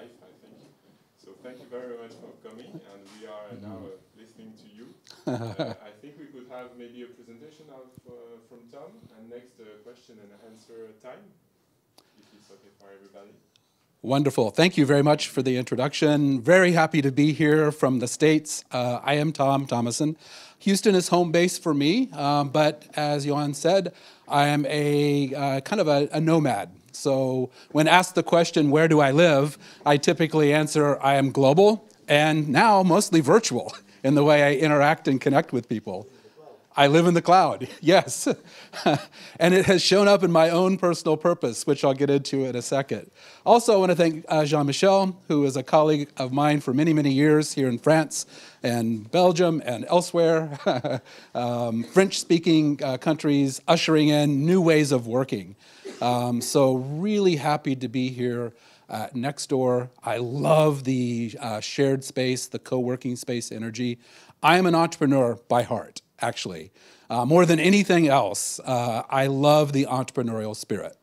life, I think. So thank you very much for coming, and we are now listening to you. I think we could have maybe a presentation from Tom, and next question and answer time, if it's okay for everybody. Wonderful. Thank you very much for the introduction. Very happy to be here from the States. I am Thomison. Houston is home base for me, but as Johan said, I am a kind of a nomad. So when asked the question, where do I live, I typically answer, I am global, and now mostly virtual in the way I interact and connect with people. I live in the cloud, yes. And it has shown up in my own personal purpose, which I'll get into in a second. Also, I want to thank Jean-Michel, who is a colleague of mine for many, many years here in France and Belgium and elsewhere. French-speaking countries ushering in new ways of working. So really happy to be here next door. I love the shared space, the co-working space energy. I am an entrepreneur by heart. Actually, more than anything else, I love the entrepreneurial spirit.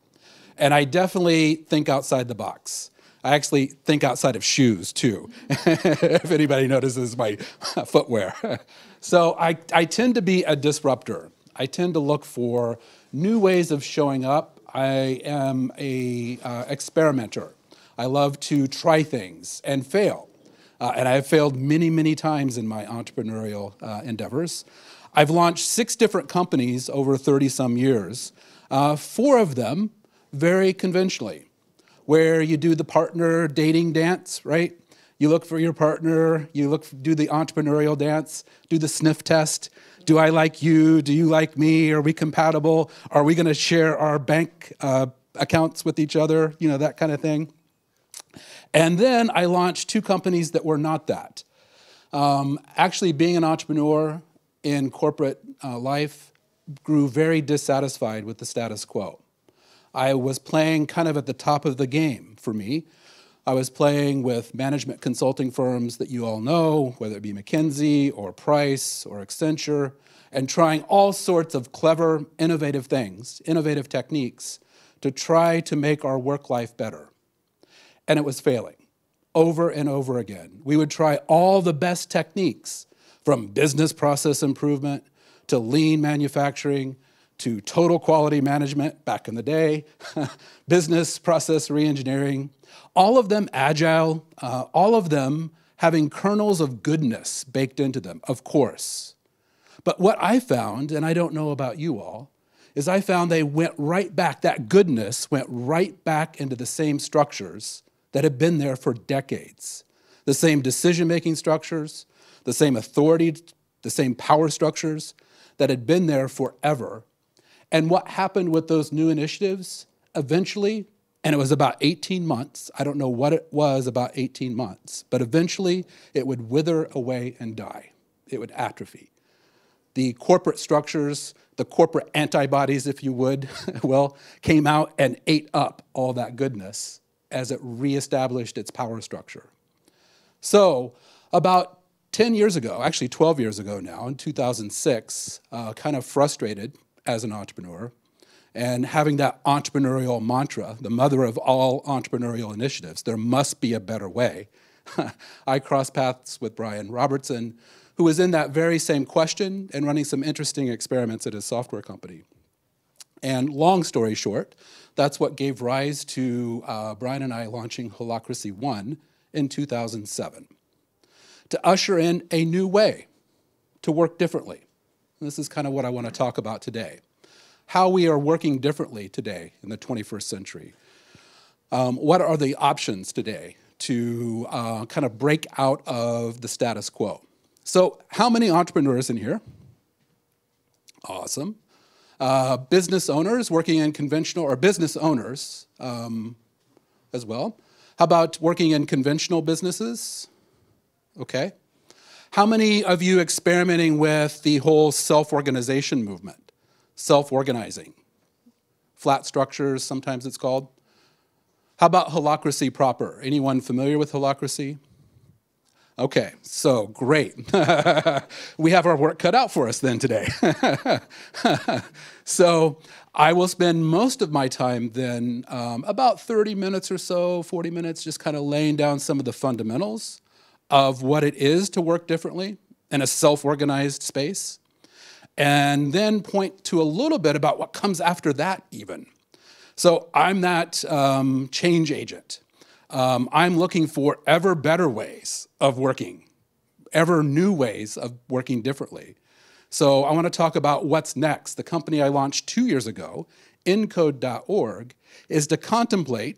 And I definitely think outside the box. I actually think outside of shoes, too, if anybody notices my footwear. So I tend to be a disruptor. I tend to look for new ways of showing up. I am a experimenter. I love to try things and fail. And I've failed many, many times in my entrepreneurial endeavors. I've launched 6 different companies over 30-some years, 4 of them very conventionally, where you do the partner dating dance, right? You look for your partner, do the entrepreneurial dance, do the sniff test. Do I like you? Do you like me? Are we compatible? Are we going to share our bank accounts with each other? You know, that kind of thing. And then I launched 2 companies that were not that. Actually, being an entrepreneur in corporate life, grew very dissatisfied with the status quo. I was playing kind of at the top of the game for me. I was playing with management consulting firms that you all know, whether it be McKinsey or Price or Accenture, and trying all sorts of clever, innovative things, innovative techniques to try to make our work life better. And it was failing over and over again. We would try all the best techniques, from business process improvement to lean manufacturing to total quality management back in the day, business process reengineering, all of them agile, all of them having kernels of goodness baked into them, of course. But what I found, and I don't know about you all, is I found they went right back, that goodness went right back into the same structures that had been there for decades. The same decision-making structures, the same authority, the same power structures that had been there forever. And what happened with those new initiatives, eventually, and it was about 18 months, I don't know what it was about 18 months, but eventually it would wither away and die. It would atrophy. The corporate structures, the corporate antibodies, if you would, well, came out and ate up all that goodness as it reestablished its power structure. So about 10 years ago, actually 12 years ago now, in 2006, kind of frustrated as an entrepreneur and having that entrepreneurial mantra, the mother of all entrepreneurial initiatives, there must be a better way. I crossed paths with Brian Robertson, who was in that very same question and running some interesting experiments at his software company. And long story short, that's what gave rise to Brian and I launching Holacracy One in 2007. To usher in a new way to work differently. And this is kind of what I want to talk about today. How we are working differently today in the 21st century. What are the options today to kind of break out of the status quo? So how many entrepreneurs in here? Awesome. Business owners working in conventional, or business owners as well. How about working in conventional businesses? Okay. How many of you experimenting with the whole self-organization movement? Self-organizing. Flat structures, sometimes it's called. How about holacracy proper? Anyone familiar with holacracy? Okay, so great. We have our work cut out for us then today. So I will spend most of my time then, about 30 minutes or so, 40 minutes, just kind of laying down some of the fundamentals of what it is to work differently in a self-organized space, and then point to a little bit about what comes after that even. So I'm that change agent. I'm looking for ever better ways of working, ever new ways of working differently. So I want to talk about what's next. The company I launched 2 years ago, Encode.org, is to contemplate,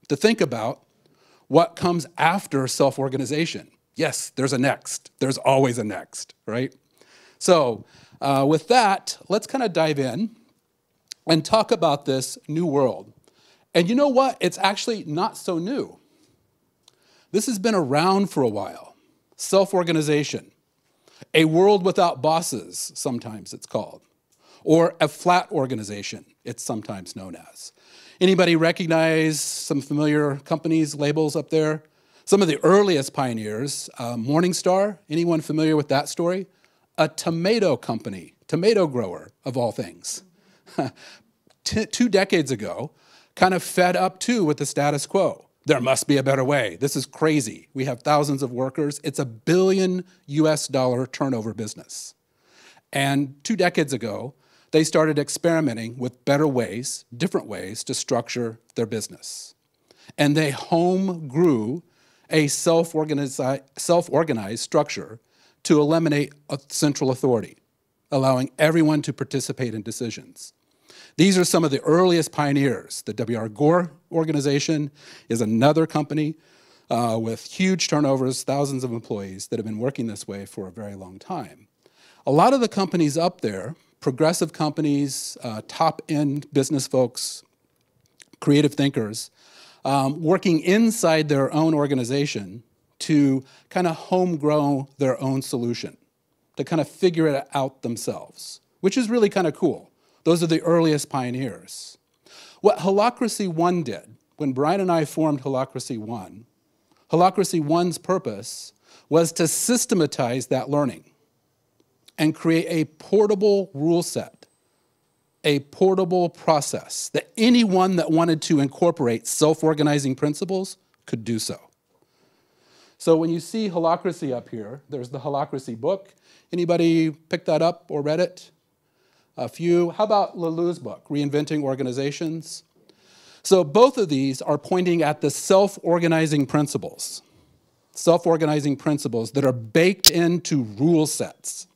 to think about what comes after self-organization. Yes, there's a next. There's always a next, right? So with that, let's kind of dive in and talk about this new world. And you know what? It's actually not so new. This has been around for a while. Self-organization. A world without bosses, sometimes it's called. Or a flat organization, it's sometimes known as. Anybody recognize some familiar companies, labels up there? Some of the earliest pioneers, Morningstar, anyone familiar with that story? A tomato company, tomato grower of all things. 2 decades ago, kind of fed up too with the status quo. There must be a better way. This is crazy. We have thousands of workers. It's $1 billion turnover business. And 2 decades ago, they started experimenting with better ways, different ways to structure their business. And they home grew a self-organized structure to eliminate a central authority, allowing everyone to participate in decisions. These are some of the earliest pioneers. The W.R. Gore organization is another company with huge turnovers, thousands of employees that have been working this way for a very long time. A lot of the companies up there, progressive companies, top-end business folks, creative thinkers, working inside their own organization to kind of home-grow their own solution, to kind of figure it out themselves, which is really kind of cool. Those are the earliest pioneers. What Holacracy One did, when Brian and I formed Holacracy One's purpose was to systematize that learning and create a portable rule set, a portable process that anyone that wanted to incorporate self-organizing principles could do so. So when you see Holacracy up here, there's the Holacracy book. Anybody pick that up or read it? A few. How about Laloux's book, Reinventing Organizations? So both of these are pointing at the self-organizing principles that are baked into rule sets.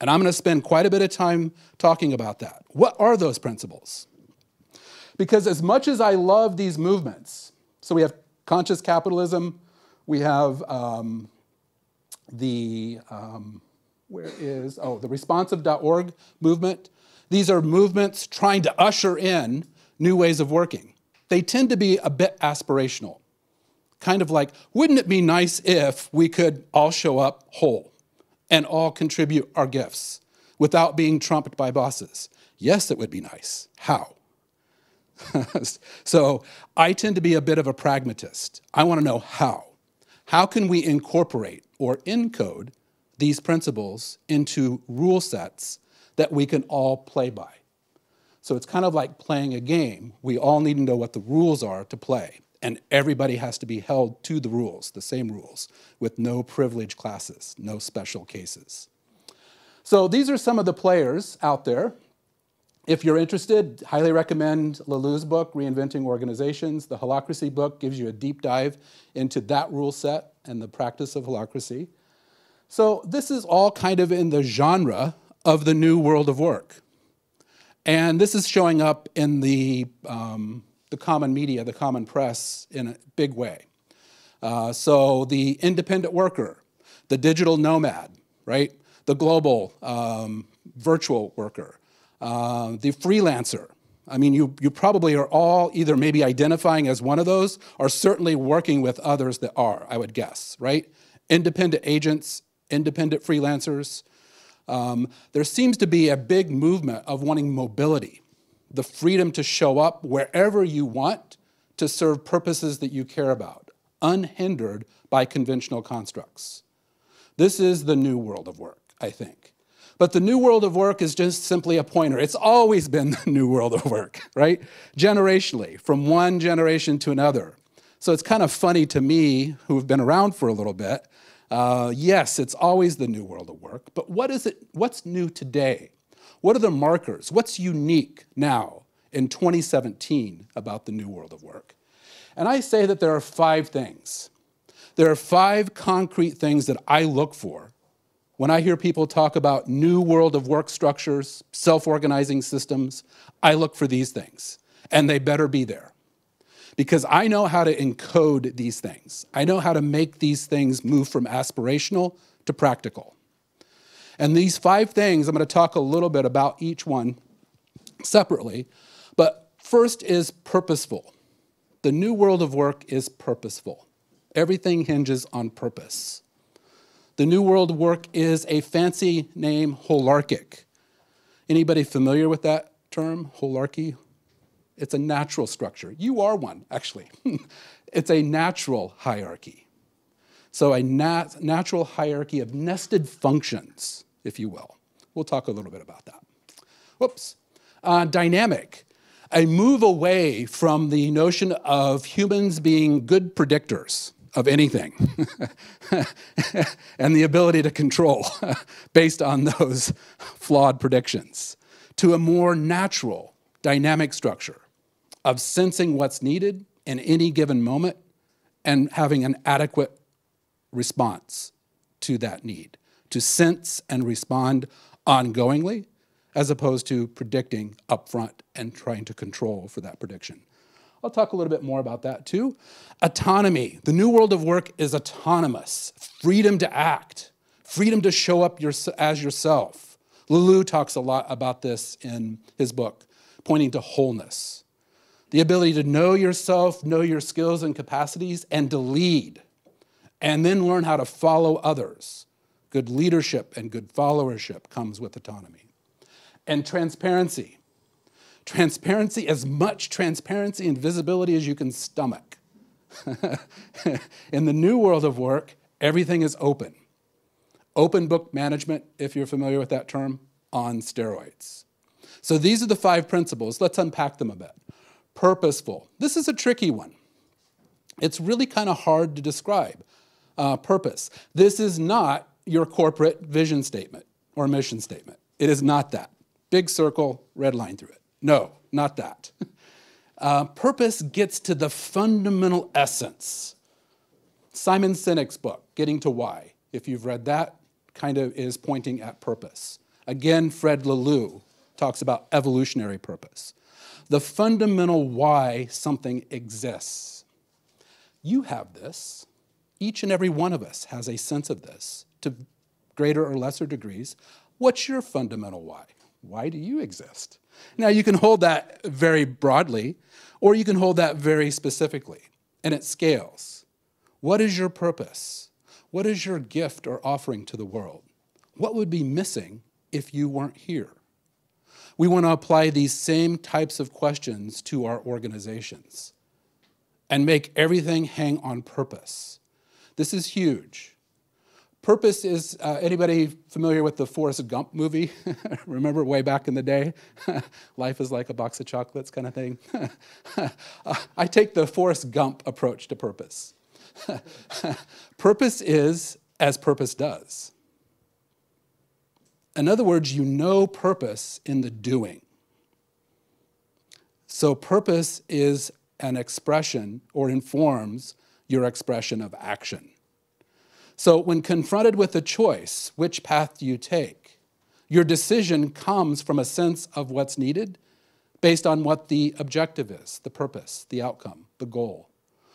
And I'm going to spend quite a bit of time talking about that. What are those principles? Because as much as I love these movements, so we have conscious capitalism, we have the responsive.org movement. These are movements trying to usher in new ways of working. They tend to be a bit aspirational. Kind of like, wouldn't it be nice if we could all show up whole and all contribute our gifts without being trumped by bosses? Yes, it would be nice. How? So I tend to be a bit of a pragmatist. I want to know how. How can we incorporate or encode these principles into rule sets that we can all play by? So it's kind of like playing a game. We all need to know what the rules are to play, and everybody has to be held to the rules, the same rules, with no privileged classes, no special cases. So these are some of the players out there. If you're interested, highly recommend Laloux's book, Reinventing Organizations. The Holacracy book gives you a deep dive into that rule set and the practice of holacracy. So this is all kind of in the genre of the new world of work. And this is showing up in the common media, the common press, in a big way. So the independent worker, the digital nomad, right? The global virtual worker, the freelancer. I mean, you probably are all either maybe identifying as one of those or certainly working with others that are, I would guess, right? Independent agents, independent freelancers. There seems to be a big movement of wanting mobility, the freedom to show up wherever you want to serve purposes that you care about. unhindered by conventional constructs. This is the new world of work, I think. But the new world of work is just simply a pointer. It's always been the new world of work, right? Generationally, from one generation to another. So it's kind of funny to me, who've been around for a little bit, yes, it's always the new world of work, but what is it? What's new today? What are the markers? What's unique now in 2017 about the new world of work? And I say that there are 5 things. There are 5 concrete things that I look for when I hear people talk about new world of work structures, self-organizing systems. I look for these things, and they better be there. Because I know how to encode these things. I know how to make these things move from aspirational to practical. And these 5 things, I'm going to talk a little bit about each one separately, but first is purposeful. The new world of work is purposeful. Everything hinges on purpose. The new world of work is a fancy name, holarchic. Anybody familiar with that term, holarchy? It's a natural structure. You are one, actually. It's a natural hierarchy. So a natural hierarchy of nested functions, if you will. We'll talk a little bit about that. Whoops. Dynamic. A move away from the notion of humans being good predictors of anything and the ability to control based on those flawed predictions to a more natural, dynamic structure of sensing what's needed in any given moment and having an adequate response to that need, to sense and respond ongoingly, as opposed to predicting upfront and trying to control for that prediction. I'll talk a little bit more about that too. Autonomy. The new world of work is autonomous. Freedom to act. Freedom to show up as yourself. Lelou talks a lot about this in his book, pointing to wholeness. The ability to know yourself, know your skills and capacities, and to lead. And then learn how to follow others. Good leadership and good followership comes with autonomy. And transparency. Transparency, as much transparency and visibility as you can stomach. In the new world of work, everything is open. Open book management, if you're familiar with that term, on steroids. So these are the 5 principles. Let's unpack them a bit. Purposeful. This is a tricky one. It's really kind of hard to describe. Purpose. This is not your corporate vision statement or mission statement. It is not that. Big circle, red line through it. No, not that. Purpose gets to the fundamental essence. Simon Sinek's book, Getting to Why, if you've read that, kind of is pointing at purpose. Again, Fred Lelou talks about evolutionary purpose. The fundamental why something exists. You have this. Each and every one of us has a sense of this to greater or lesser degrees. What's your fundamental why? Why do you exist? Now, you can hold that very broadly, or you can hold that very specifically, and it scales. What is your purpose? What is your gift or offering to the world? What would be missing if you weren't here? We want to apply these same types of questions to our organizations and make everything hang on purpose. This is huge. Purpose is, anybody familiar with the Forrest Gump movie? Remember way back in the day? Life is like a box of chocolates kind of thing. I take the Forrest Gump approach to purpose. Purpose is as purpose does. In other words, you know purpose in the doing. So purpose is an expression or informs your expression of action. So when confronted with a choice, which path do you take? Your decision comes from a sense of what's needed based on what the objective is, the purpose, the outcome, the goal.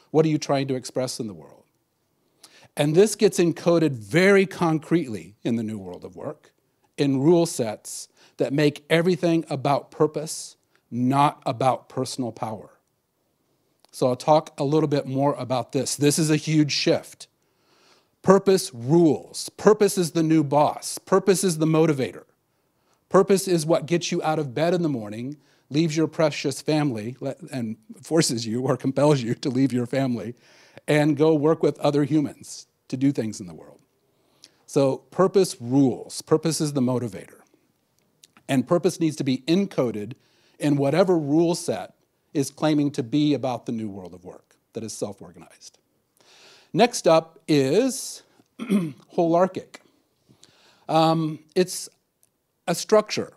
What are you trying to express in the world? And this gets encoded very concretely in the new world of work, in rule sets that make everything about purpose, not about personal power. So I'll talk a little bit more about this. This is a huge shift. Purpose rules. Purpose is the new boss. Purpose is the motivator. Purpose is what gets you out of bed in the morning, leaves your precious family, and forces you or compels you to leave your family and go work with other humans to do things in the world. So purpose rules. Purpose is the motivator. And purpose needs to be encoded in whatever rule set is claiming to be about the new world of work that is self-organized. Next up is holarchic. It's a structure.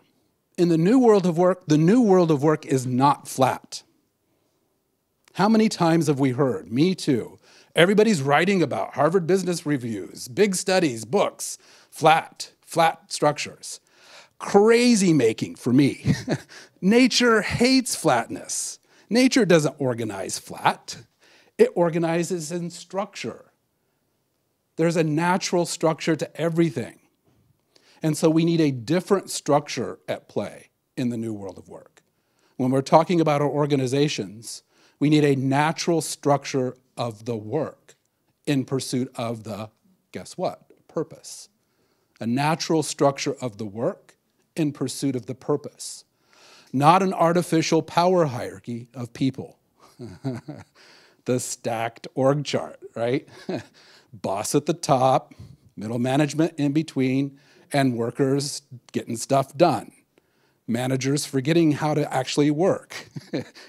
In the new world of work is not flat. How many times have we heard, me too, everybody's writing about Harvard Business Reviews, big studies, books, flat structures. Crazy making for me. Nature hates flatness. Nature doesn't organize flat. It organizes in structure. There's a natural structure to everything. And so we need a different structure at play in the new world of work. When we're talking about our organizations, we need a natural structure of the work in pursuit of the, guess what? Purpose. A natural structure of the work in pursuit of the purpose. Not an artificial power hierarchy of people. The stacked org chart, right? Boss at the top, middle management in between, and workers getting stuff done. Managers forgetting how to actually work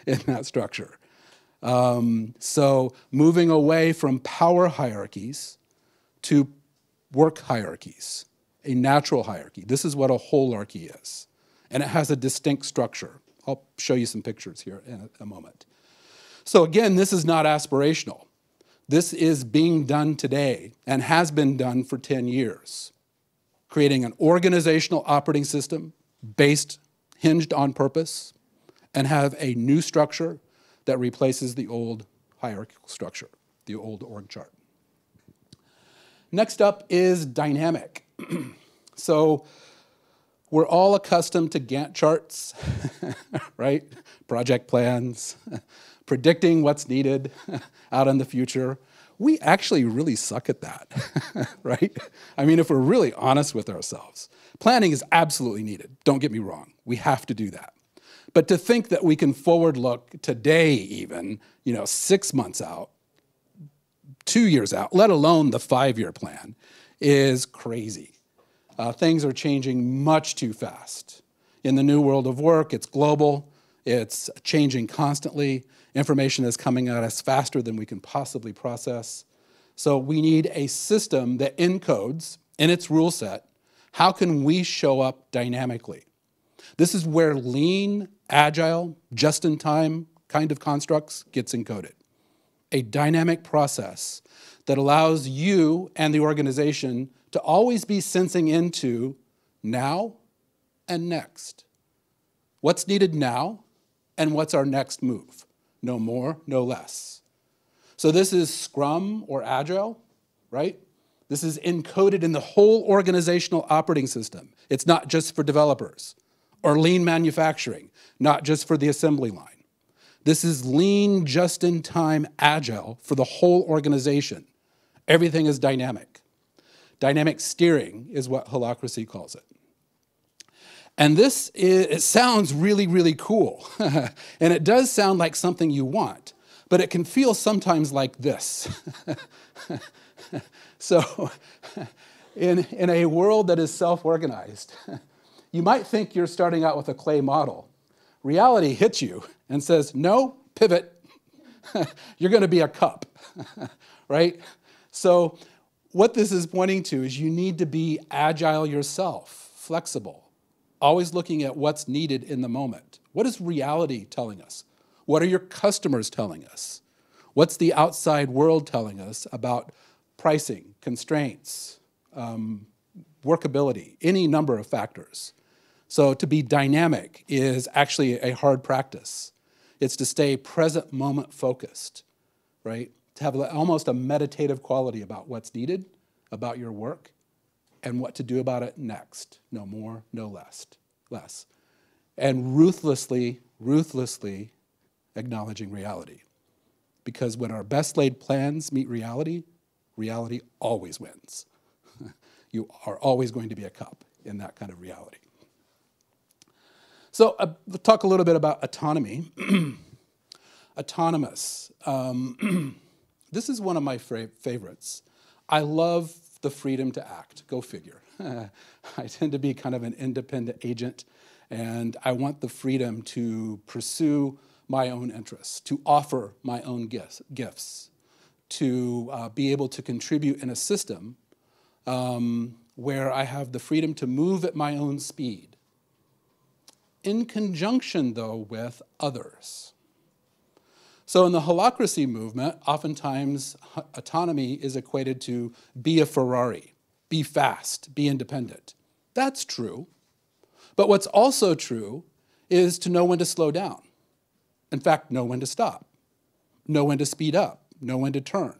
in that structure. So moving away from power hierarchies to work hierarchies, a natural hierarchy. This is what a holarchy is. And it has a distinct structure. I'll show you some pictures here in a moment. So again, this is not aspirational. This is being done today and has been done for 10 years. Creating an organizational operating system hinged on purpose, and have a new structure that replaces the old hierarchical structure, the old org chart. Next up is dynamic. So we're all accustomed to Gantt charts, right? Project plans, predicting what's needed out in the future. We actually really suck at that, right? I mean, if we're really honest with ourselves, planning is absolutely needed. Don't get me wrong. We have to do that. But to think that we can forward look today even, 6 months out, 2 years out, let alone the 5-year plan, is crazy. Things are changing much too fast. In the new world of work, it's global, it's changing constantly. Information is coming at us faster than we can possibly process. So we need a system that encodes in its rule set, how can we show up dynamically? This is where lean, agile, just-in-time kind of constructs gets encoded. A dynamic process that allows you and the organization to always be sensing into now and next. What's needed now and what's our next move? No more, no less. So this is Scrum or Agile, right? This is encoded in the whole organizational operating system. It's not just for developers. Or lean manufacturing, not just for the assembly line. This is lean, just-in-time, agile for the whole organization. Everything is dynamic. Dynamic steering is what holacracy calls it. And it sounds really, really cool. And it does sound like something you want, but it can feel sometimes like this. So in a world that is self-organized, you might think you're starting out with a clay model. Reality hits you and says, no, pivot. You're going to be a cup, right? So what this is pointing to is you need to be agile yourself, flexible, always looking at what's needed in the moment. What is reality telling us? What are your customers telling us? What's the outside world telling us about pricing, constraints, workability, any number of factors? So to be dynamic is actually a hard practice. It's to stay present moment focused, right? To have almost a meditative quality about what's needed, about your work, and what to do about it next. No more, no less. And ruthlessly acknowledging reality. Because when our best laid plans meet reality, reality always wins. You are always going to be a cup in that kind of reality. So we'll talk a little bit about autonomy. Autonomous. this is one of my favorites. I love the freedom to act. Go figure. I tend to be kind of an independent agent, and I want the freedom to pursue my own interests, to offer my own gifts, to be able to contribute in a system where I have the freedom to move at my own speed, in conjunction, though, with others. So in the holacracy movement, oftentimes autonomy is equated to be a Ferrari, be fast, be independent. That's true. But what's also true is to know when to slow down. In fact, know when to stop, know when to speed up, know when to turn.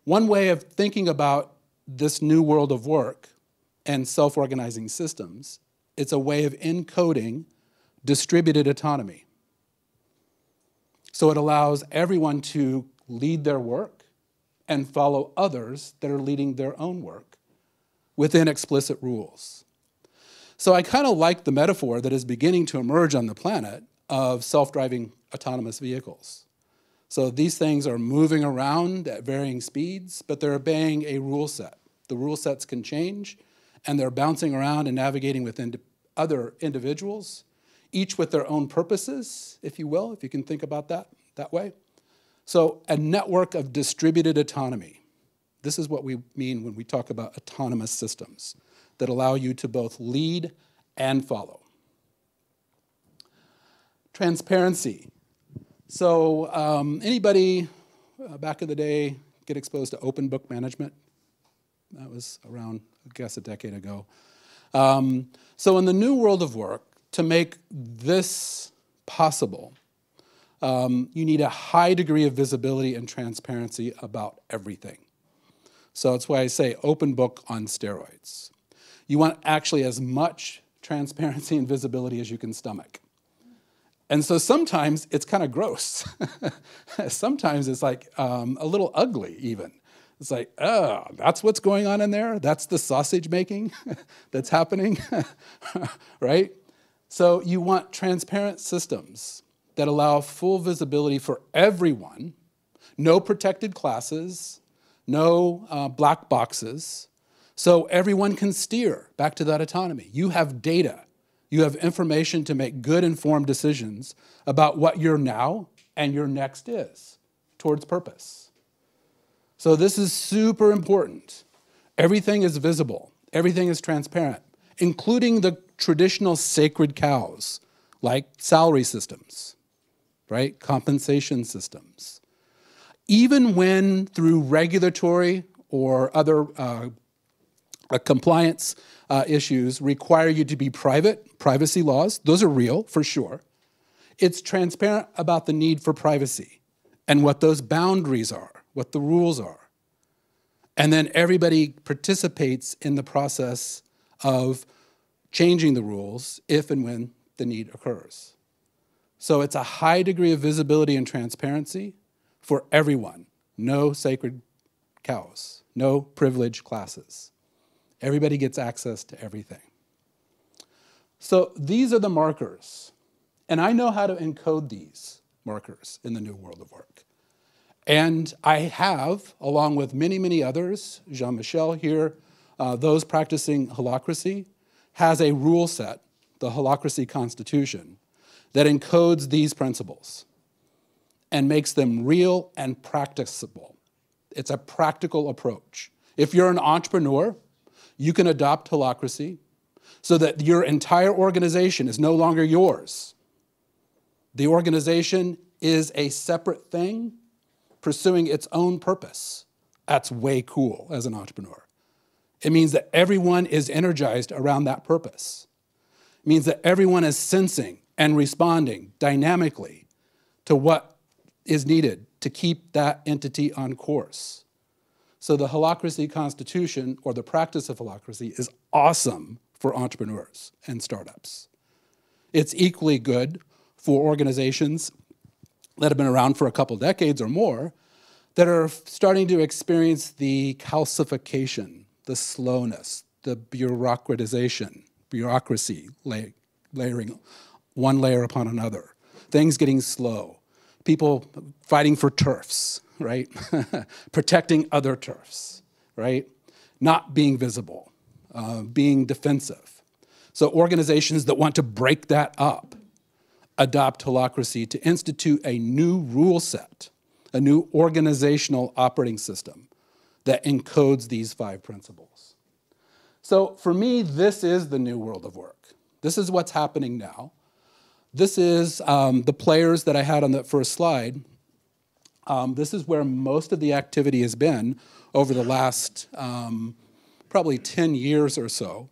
One way of thinking about this new world of work and self-organizing systems, it's a way of encoding distributed autonomy. So it allows everyone to lead their work and follow others that are leading their own work within explicit rules. So I kind of like the metaphor that is beginning to emerge on the planet of self-driving autonomous vehicles. So these things are moving around at varying speeds, but they're obeying a rule set. The rule sets can change, and they're bouncing around and navigating within other individuals, each with their own purposes, if you will, if you can think about that way. So a network of distributed autonomy. This is what we mean when we talk about autonomous systems that allow you to both lead and follow. Transparency. So anybody back in the day get exposed to open book management? That was around, I guess, a decade ago. So in the new world of work, to make this possible, you need a high degree of visibility and transparency about everything. So that's why I say open book on steroids. You want actually as much transparency and visibility as you can stomach. And so sometimes it's kind of gross. Sometimes it's like a little ugly even. It's like, oh, that's what's going on in there? That's the sausage making that's happening, right? So you want transparent systems that allow full visibility for everyone, no protected classes, no black boxes, so everyone can steer back to that autonomy. You have data. You have information to make good, informed decisions about what your now and your next is towards purpose. So this is super important. Everything is visible. Everything is transparent, including the traditional sacred cows, like salary systems, right? Compensation systems. Even when through regulatory or other compliance issues require you to be private, privacy laws, those are real for sure. It's transparent about the need for privacy and what those boundaries are, what the rules are. And then everybody participates in the process of changing the rules if and when the need occurs. So it's a high degree of visibility and transparency for everyone. No sacred cows, no privileged classes. Everybody gets access to everything. So these are the markers. And I know how to encode these markers in the new world of work. And I have, along with many, many others, Jean-Michel here, those practicing holacracy, has a rule set, the holacracy constitution, that encodes these principles and makes them real and practicable. It's a practical approach. If you're an entrepreneur, you can adopt holacracy so that your entire organization is no longer yours. The organization is a separate thing pursuing its own purpose. That's way cool as an entrepreneur. It means that everyone is energized around that purpose. It means that everyone is sensing and responding dynamically to what is needed to keep that entity on course. So the holacracy constitution, or the practice of holacracy, is awesome for entrepreneurs and startups. It's equally good for organizations that have been around for a couple decades or more that are starting to experience the calcification, the slowness, the bureaucracy layering one layer upon another, things getting slow, people fighting for turfs, right? Protecting other turfs, right? Not being visible, being defensive. So organizations that want to break that up adopt holacracy to institute a new rule set, a new organizational operating system that encodes these 5 principles. So for me, this is the new world of work. This is what's happening now. This is the players that I had on that first slide. This is where most of the activity has been over the last probably 10 years or so,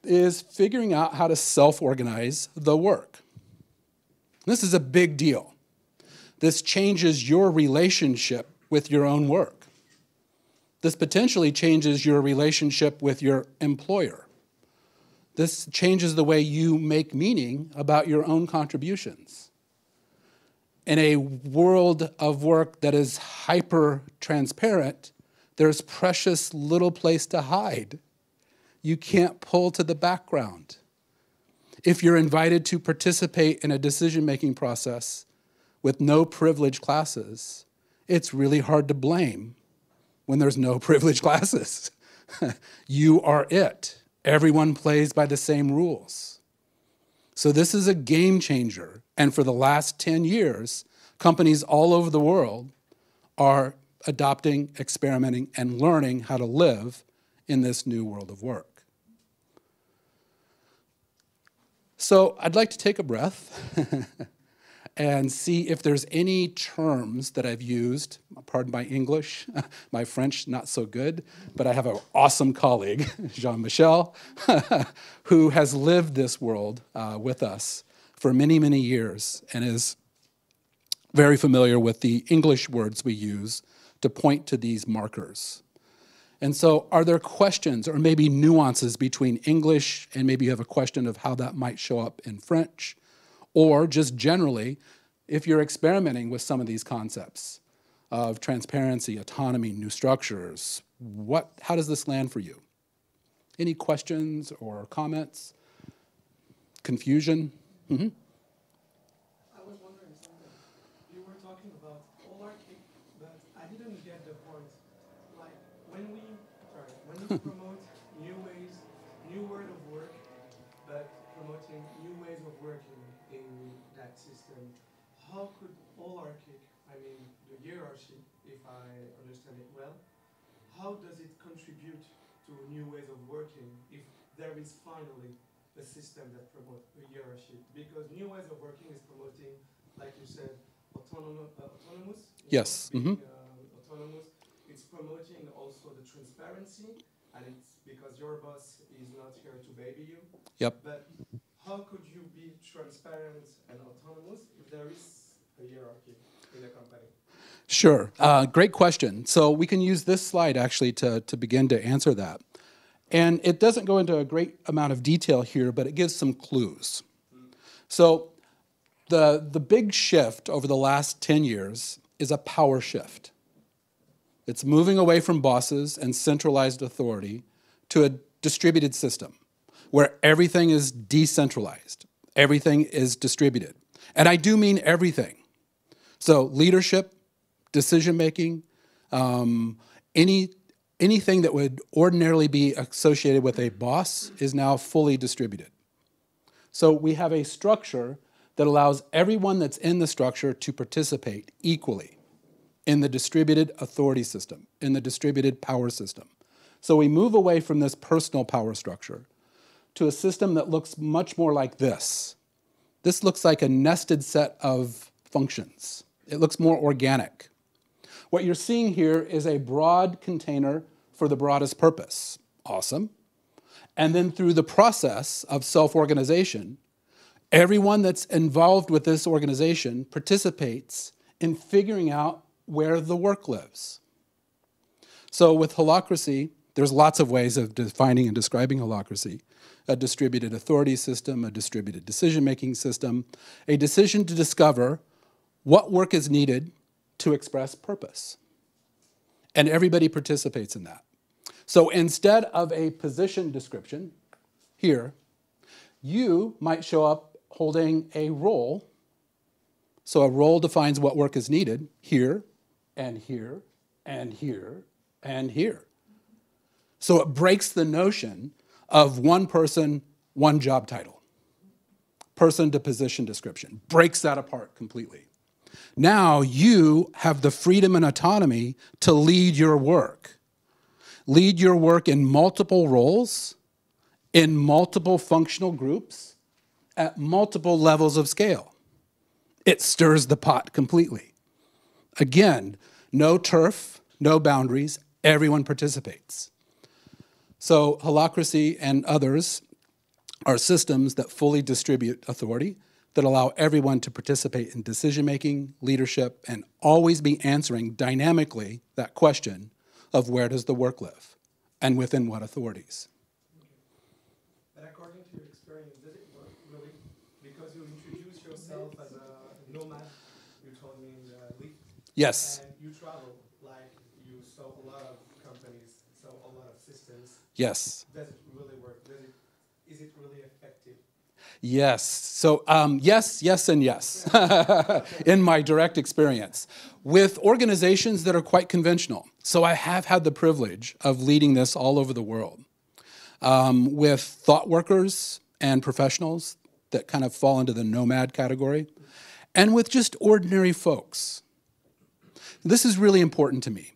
is figuring out how to self-organize the work. This is a big deal. This changes your relationship with your own work. This potentially changes your relationship with your employer. This changes the way you make meaning about your own contributions. In a world of work that is hyper-transparent, there's precious little place to hide. You can't pull to the background. If you're invited to participate in a decision-making process with no privileged classes, it's really hard to blame when there's no privileged classes. You are it. Everyone plays by the same rules. So this is a game changer. And for the last 10 years, companies all over the world are adopting, experimenting, and learning how to live in this new world of work. So I'd like to take a breath and see if there's any terms that I've used. Pardon my English, my French not so good, but I have an awesome colleague, Jean-Michel, who has lived this world with us for many, many years and is very familiar with the English words we use to point to these markers. And so are there questions or maybe nuances between English and maybe you have a question of how that might show up in French? Or just generally, if you're experimenting with some of these concepts of transparency, autonomy, new structures, how does this land for you? Any questions or comments? Confusion? Mm-hmm. I was wondering something. You were talking about holarchy, but I didn't get the point. Like when we promote new ways, new word of work, but promoting new ways of working in that system, how could holarchic, I mean the hierarchy, if I understand it well, how does it contribute to new ways of working if there is finally a system that promotes a hierarchy? Because new ways of working is promoting, like you said, autonomous. Yes. Being, autonomous. It's promoting also the transparency, and it's because your boss is not here to baby you. Yep. But how could you be transparent and autonomous if there is a hierarchy in a company? Sure. Great question. So we can use this slide actually to begin to answer that. And it doesn't go into a great amount of detail here, but it gives some clues. So the big shift over the last 10 years is a power shift. It's moving away from bosses and centralized authority to a distributed system where everything is decentralized, everything is distributed. And I do mean everything. So leadership, decision-making, anything that would ordinarily be associated with a boss is now fully distributed. So we have a structure that allows everyone that's in the structure to participate equally in the distributed authority system, in the distributed power system. So we move away from this personal power structure to a system that looks much more like this. This looks like a nested set of functions. It looks more organic. What you're seeing here is a broad container for the broadest purpose. Awesome. And then through the process of self-organization, everyone that's involved with this organization participates in figuring out where the work lives. So with holacracy, there's lots of ways of defining and describing holacracy. A distributed authority system, a distributed decision-making system, a decision to discover what work is needed to express purpose. And everybody participates in that. So instead of a position description here, you might show up holding a role. So a role defines what work is needed here, and here, and here, and here. So it breaks the notion of one person, one job title. Person to position description. Breaks that apart completely. Now you have the freedom and autonomy to lead your work. Lead your work in multiple roles, in multiple functional groups, at multiple levels of scale. It stirs the pot completely. Again, no turf, no boundaries, everyone participates. So holacracy and others are systems that fully distribute authority, that allow everyone to participate in decision-making, leadership, and always be answering dynamically that question of where does the work live and within what authorities. But according to your experience, did it work really? Because you introduced yourself as a nomad, you told me in the week. Yes. And you travel, like you saw a lot of companies, saw a lot of systems. Yes. Does it really work? Is it really effective? Yes. So yes, yes, and yes, in my direct experience. With organizations that are quite conventional. So I have had the privilege of leading this all over the world. With thought workers and professionals that kind of fall into the nomad category, and with just ordinary folks. This is really important to me,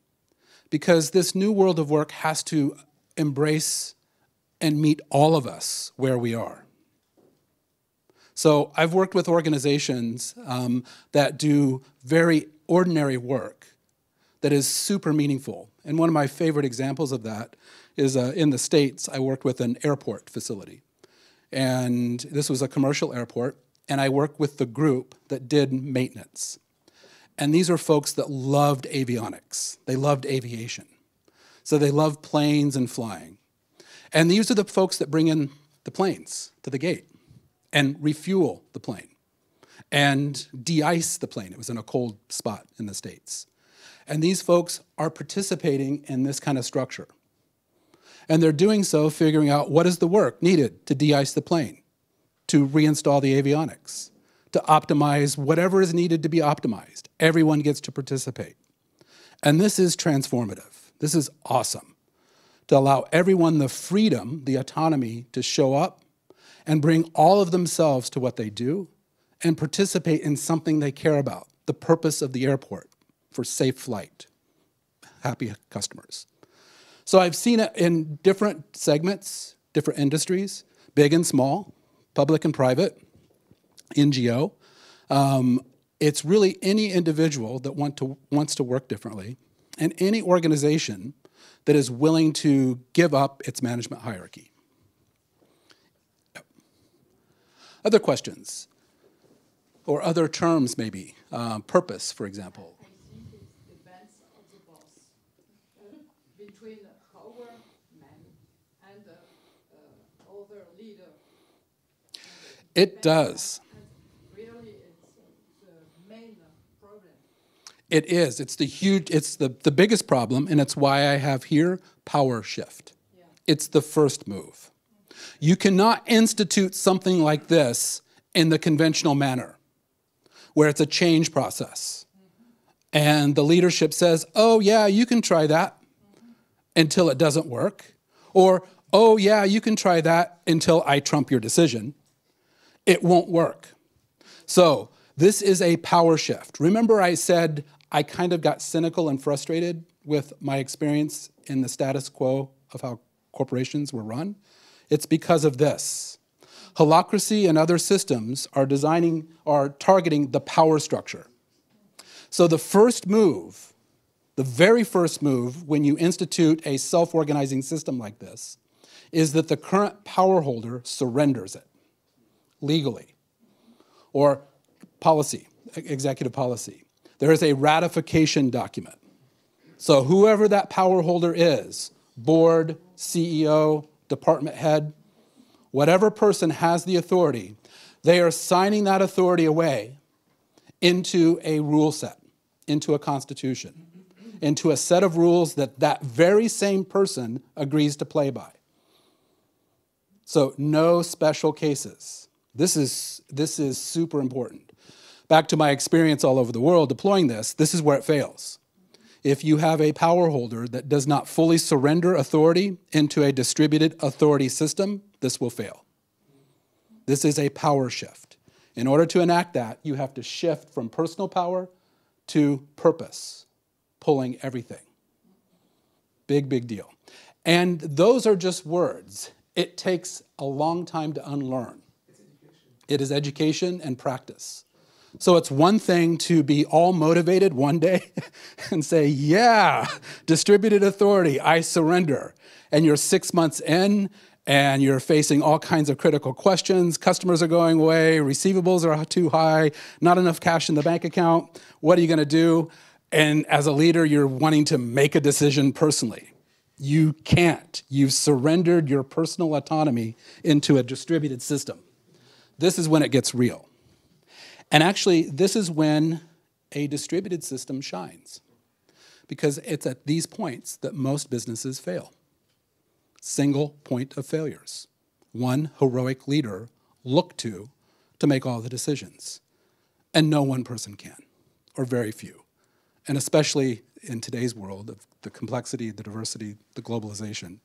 because this new world of work has to embrace and meet all of us where we are. So I've worked with organizations that do very ordinary work that is super meaningful. And one of my favorite examples of that is in the States, I worked with an airport facility. And this was a commercial airport, and I worked with the group that did maintenance. And these are folks that loved avionics. They loved aviation. So they loved planes and flying. And these are the folks that bring in the planes to the gate and refuel the plane and de-ice the plane. It was in a cold spot in the States. And these folks are participating in this kind of structure. And they're doing so figuring out what is the work needed to de-ice the plane, to reinstall the avionics, to optimize whatever is needed to be optimized. Everyone gets to participate. And this is transformative. This is awesome. To allow everyone the freedom, the autonomy to show up and bring all of themselves to what they do and participate in something they care about, the purpose of the airport for safe flight, happy customers. So I've seen it in different segments, different industries, big and small, public and private, NGO. It's really any individual that wants to work differently, and any organization that is willing to give up its management hierarchy. Yep. Other questions? Or other terms, maybe. Purpose, for example. I think it depends on the boss. Between our man and other leader. It does. Really, it's the main problem. It is. It's the biggest problem, and it's why I have here power shift. Yeah. It's the first move. You cannot institute something like this in the conventional manner, where it's a change process. And the leadership says, oh yeah, you can try that until it doesn't work. Or, oh yeah, you can try that until I trump your decision. It won't work. So this is a power shift. Remember I said I kind of got cynical and frustrated with my experience in the status quo of how corporations were run? It's because of this. Holacracy and other systems are targeting the power structure. So the first move, the very first move when you institute a self-organizing system like this, is that the current power holder surrenders it legally, or policy, executive policy. There is a ratification document. So whoever that power holder is, board, CEO, department head, whatever person has the authority, they are signing that authority away into a rule set, into a constitution, into a set of rules that that very same person agrees to play by. So no special cases. This is super important. Back to my experience all over the world deploying this is where it fails. If you have a power holder that does not fully surrender authority into a distributed authority system, this will fail. This is a power shift. In order to enact that, you have to shift from personal power to purpose, pulling everything. Big, big deal. And those are just words. It takes a long time to unlearn. It is education and practice. So it's one thing to be all motivated one day and say, yeah, distributed authority, I surrender. And you're 6 months in, and you're facing all kinds of critical questions. Customers are going away, receivables are too high, not enough cash in the bank account. What are you going to do? And as a leader, you're wanting to make a decision personally. You can't. You've surrendered your personal autonomy into a distributed system. This is when it gets real. And actually, this is when a distributed system shines, because it's at these points that most businesses fail. Single point of failures. One heroic leader looked to make all the decisions. And no one person can, or very few. And especially in today's world of the complexity, the diversity, the globalization,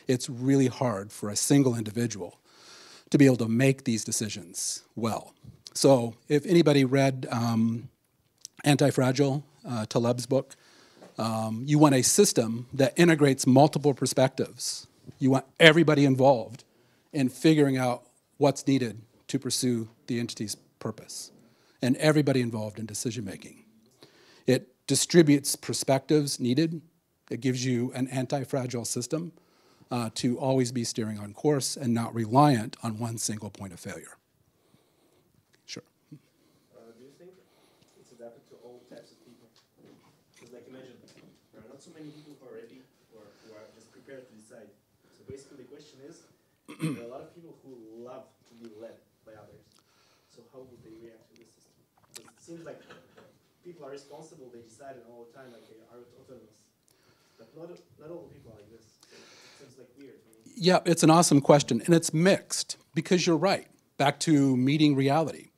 it's really hard for a single individual to be able to make these decisions well. So if anybody read Anti-Fragile, Taleb's book, you want a system that integrates multiple perspectives. You want everybody involved in figuring out what's needed to pursue the entity's purpose, and everybody involved in decision-making. It distributes perspectives needed. It gives you an anti-fragile system to always be steering on course and not reliant on one single point of failure. Sure. Do you think it's adapted to all types of people? Because like imagine, there are not so many people who are ready or who are just prepared to decide. So basically the question is, there are a lot of people who love to be led by others. So how would they react to this system? Because it seems like people are responsible, they decide all the time, like they are autonomous. But not all people are like this. So it seems like weird to me. Yeah, it's an awesome question, and it's mixed, because you're right. Back to meeting reality.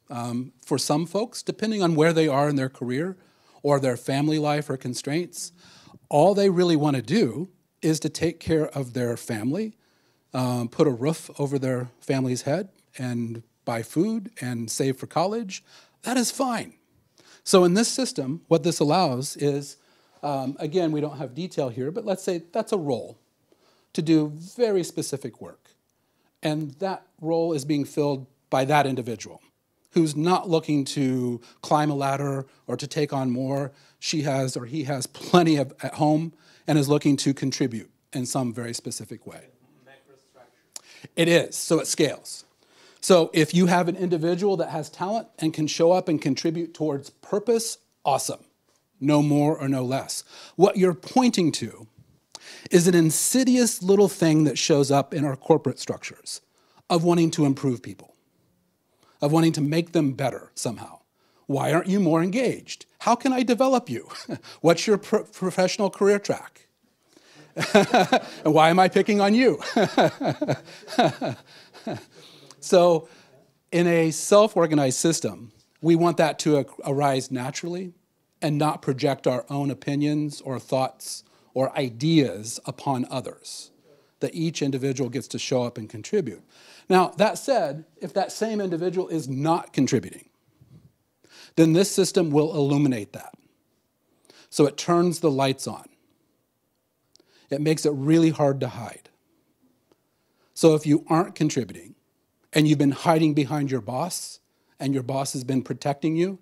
For some folks, depending on where they are in their career or their family life or constraints, all they really want to do is to take care of their family, put a roof over their family's head, and buy food and save for college. That is fine. So in this system, what this allows is, again, we don't have detail here, but let's say that's a role to do very specific work. And that role is being filled by that individual who's not looking to climb a ladder or to take on more. She has or he has plenty at home and is looking to contribute in some very specific way. It is, so it scales. So if you have an individual that has talent and can show up and contribute towards purpose, awesome. No more or no less. What you're pointing to is an insidious little thing that shows up in our corporate structures of wanting to improve people, of wanting to make them better somehow. Why aren't you more engaged? How can I develop you? What's your professional career track? And why am I picking on you? So in a self-organized system, we want that to arise naturally and not project our own opinions or thoughts or ideas upon others, that each individual gets to show up and contribute. Now, that said, if that same individual is not contributing, then this system will illuminate that. So it turns the lights on. It makes it really hard to hide. So if you aren't contributing and you've been hiding behind your boss and your boss has been protecting you,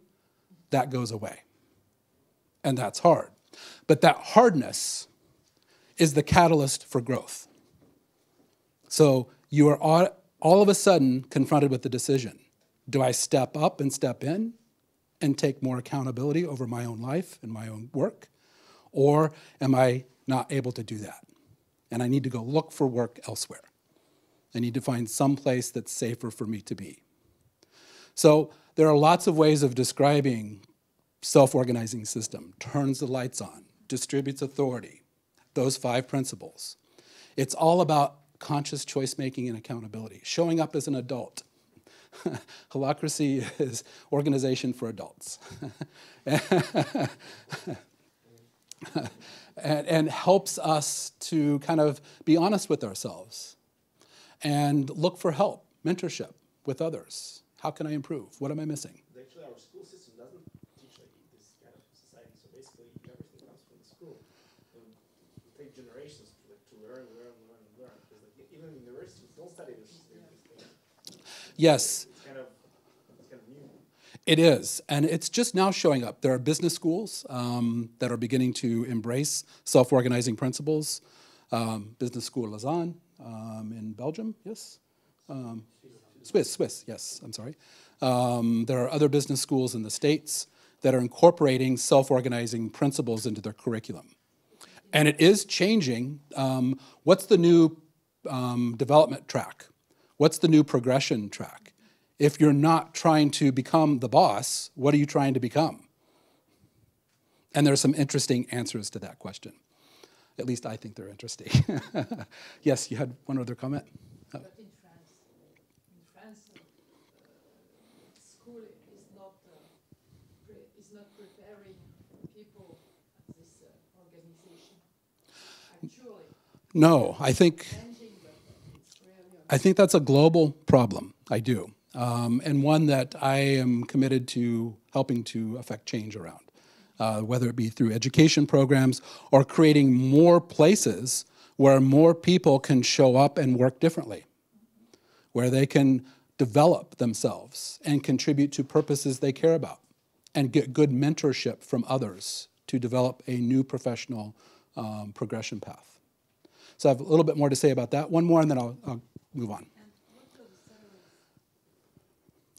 that goes away. And that's hard. But that hardness is the catalyst for growth. So you are all of a sudden confronted with the decision. Do I step up and step in and take more accountability over my own life and my own work? Or am I not able to do that? And I need to go look for work elsewhere. I need to find some place that's safer for me to be. So there are lots of ways of describing self-organizing system. Turns the lights on, distributes authority, those 5 principles. It's all about conscious choice-making and accountability, showing up as an adult. Holacracy is organization for adults. and helps us to kind of be honest with ourselves and look for help, mentorship with others. How can I improve? What am I missing? Actually, our school system doesn't teach like this kind of society. So basically, everything comes from the school. And it takes generations to learn. Because like, even in universities, don't study this thing. Yes. It's kind of new. It is, and it's just now showing up. There are business schools that are beginning to embrace self-organizing principles. Business School Lausanne in Belgium, yes? Swiss, yes, I'm sorry. There are other business schools in the States that are incorporating self-organizing principles into their curriculum. And it is changing. What's the new development track? What's the new progression track? If you're not trying to become the boss, what are you trying to become? And there are some interesting answers to that question. At least I think they're interesting. Yes, you had one other comment? But in France, school is not preparing people at this organization. Actually, No, I think that's a global problem. I do. And one that I am committed to helping to affect change around, whether it be through education programs or creating more places where more people can show up and work differently, where they can develop themselves and contribute to purposes they care about and get good mentorship from others to develop a new professional progression path. So I have a little bit more to say about that. One more, and then I'll move on.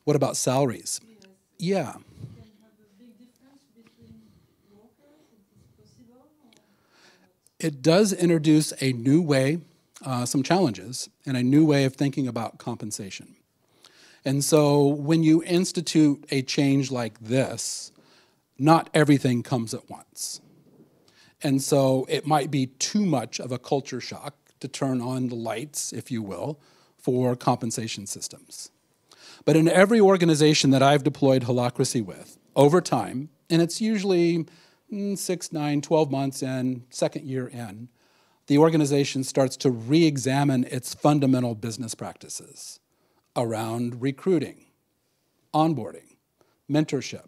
What about salaries? Yeah. It does introduce a new way, some challenges, and a new way of thinking about compensation. And so when you institute a change like this, not everything comes at once. And so it might be too much of a culture shock to turn on the lights, if you will, for compensation systems. But in every organization that I've deployed holacracy with, over time, and it's usually 6, 9, 12 months in, second year in, the organization starts to re-examine its fundamental business practices around recruiting, onboarding, mentorship,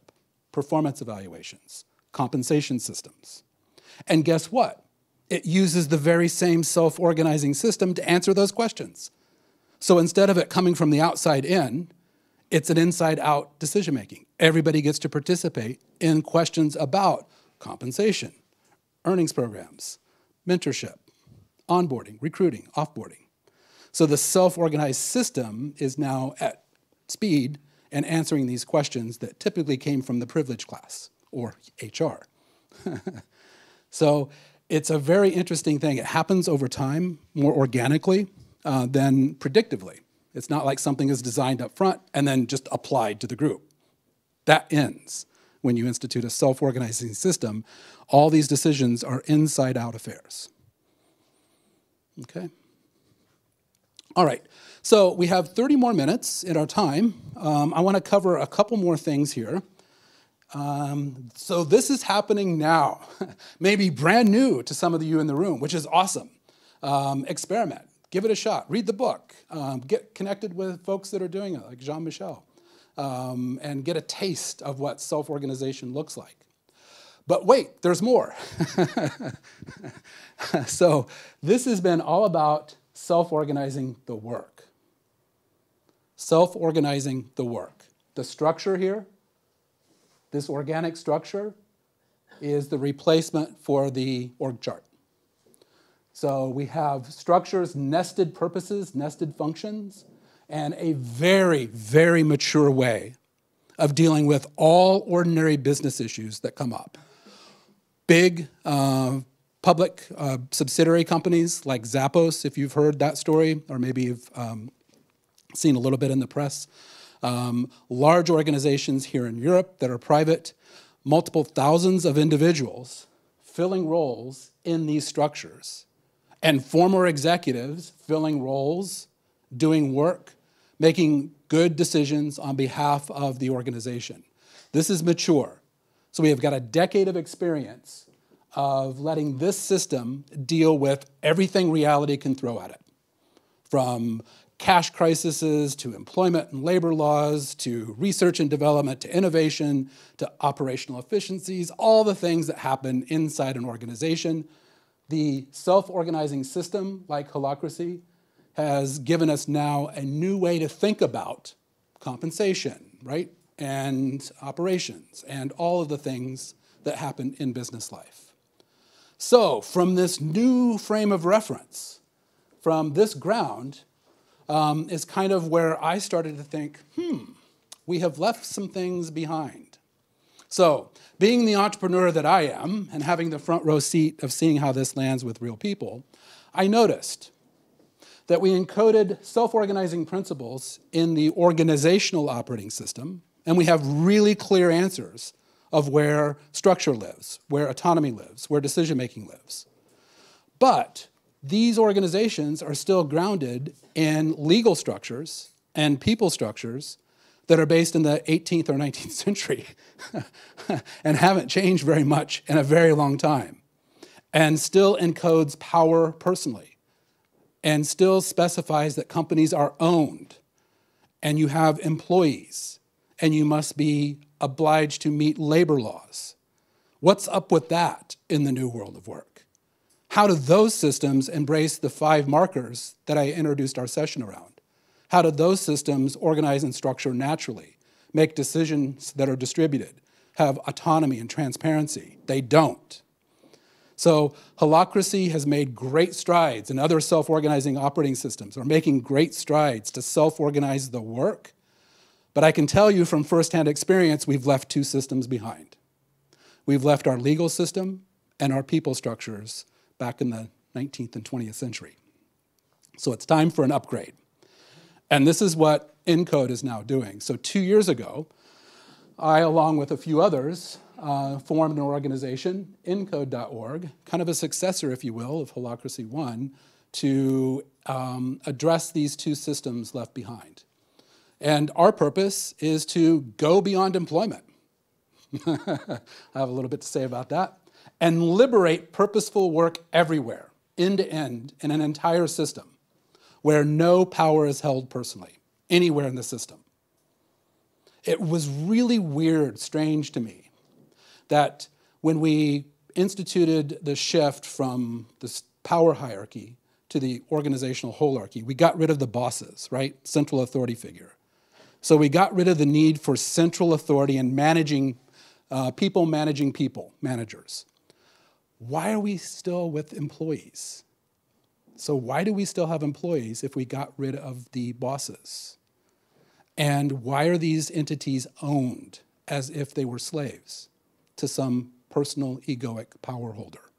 performance evaluations, compensation systems. And guess what? It uses the very same self-organizing system to answer those questions. So instead of it coming from the outside in, it's an inside-out decision-making. Everybody gets to participate in questions about compensation, earnings programs, mentorship, onboarding, recruiting, offboarding. So the self-organized system is now at speed and answering these questions that typically came from the privilege class or HR. So it's a very interesting thing. It happens over time more organically than predictively. It's not like something is designed up front and then just applied to the group. That ends when you institute a self-organizing system. All these decisions are inside-out affairs. Okay? All right, so we have 30 more minutes in our time. I want to cover a couple more things here. So this is happening now, maybe brand new to some of you in the room, which is awesome. Experiment, give it a shot, read the book, get connected with folks that are doing it, like Jean-Michel, and get a taste of what self-organization looks like. But wait, there's more. So this has been all about self-organizing the work. Self-organizing the work. The structure here, this organic structure, is the replacement for the org chart. So we have structures, nested purposes, nested functions, and a very, very mature way of dealing with all ordinary business issues that come up. Big public subsidiary companies like Zappos, if you've heard that story, or maybe you've seen a little bit in the press. Large organizations here in Europe that are private, multiple thousands of individuals filling roles in these structures, and former executives filling roles, doing work, making good decisions on behalf of the organization. This is mature. So we have got a decade of experience of letting this system deal with everything reality can throw at it, from cash crises to employment and labor laws to research and development to innovation to operational efficiencies, all the things that happen inside an organization. The self-organizing system, like holacracy, has given us now a new way to think about compensation, right? And operations and all of the things that happen in business life. So from this new frame of reference, from this ground, is kind of where I started to think, we have left some things behind. So being the entrepreneur that I am and having the front row seat of seeing how this lands with real people, I noticed that we encoded self-organizing principles in the organizational operating system, and we have really clear answers of where structure lives, where autonomy lives, where decision-making lives. But these organizations are still grounded in legal structures and people structures that are based in the 18th or 19th century and haven't changed very much in a very long time, and still encodes power personally, and still specifies that companies are owned, and you have employees, and you must be obliged to meet labor laws. What's up with that in the new world of work? How do those systems embrace the 5 markers that I introduced our session around? How do those systems organize and structure naturally, make decisions that are distributed, have autonomy and transparency? They don't. So holacracy has made great strides, and other self-organizing operating systems are making great strides to self-organize the work. But I can tell you from firsthand experience, we've left 2 systems behind. We've left our legal system and our people structures back in the 19th and 20th century. So it's time for an upgrade. And this is what ENCODE is now doing. So 2 years ago, I, along with a few others, formed an organization, encode.org, kind of a successor, if you will, of Holacracy 1, to address these 2 systems left behind. And our purpose is to go beyond employment. I have a little bit to say about that. And liberate purposeful work everywhere, end to end, in an entire system, where no power is held personally, anywhere in the system. It was really weird, strange to me, that when we instituted the shift from this power hierarchy to the organizational holarchy, we got rid of the bosses, right? Central authority figure. So we got rid of the need for central authority and managing people, managers. Why are we still with employees? So why do we still have employees if we got rid of the bosses? And why are these entities owned as if they were slaves to some personal egoic power holder?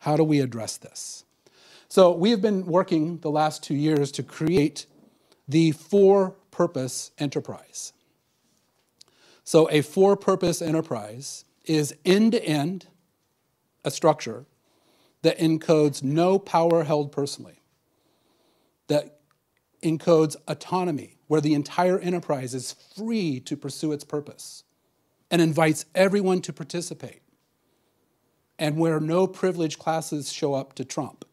How do we address this? So we have been working the last 2 years to create the 4-purpose enterprise. So a 4-purpose enterprise is end-to-end a structure that encodes no power held personally, that encodes autonomy, where the entire enterprise is free to pursue its purpose, and invites everyone to participate, and where no privileged classes show up to trump,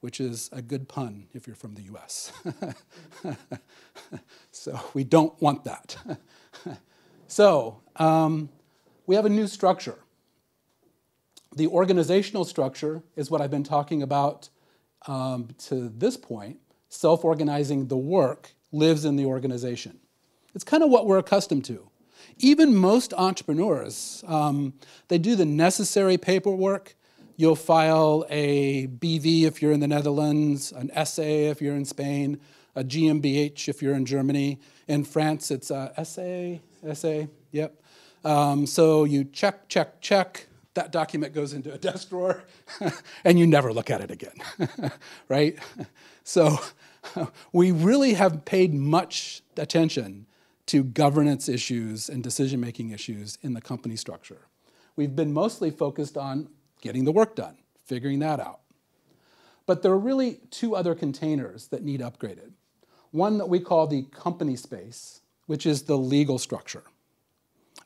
which is a good pun if you're from the US. So we don't want that. So we have a new structure. The organizational structure is what I've been talking about to this point. Self-organizing the work lives in the organization. It's kind of what we're accustomed to. Even most entrepreneurs, they do the necessary paperwork. You'll file a BV if you're in the Netherlands, an SA if you're in Spain, a GmbH if you're in Germany. In France, it's SA, yep. So you check. That document goes into a desk drawer, and you never look at it again, right? So we really have paid much attention to governance issues and decision-making issues in the company structure. We've been mostly focused on getting the work done, figuring that out. But there are really 2 other containers that need upgraded. One that we call the company space, which is the legal structure.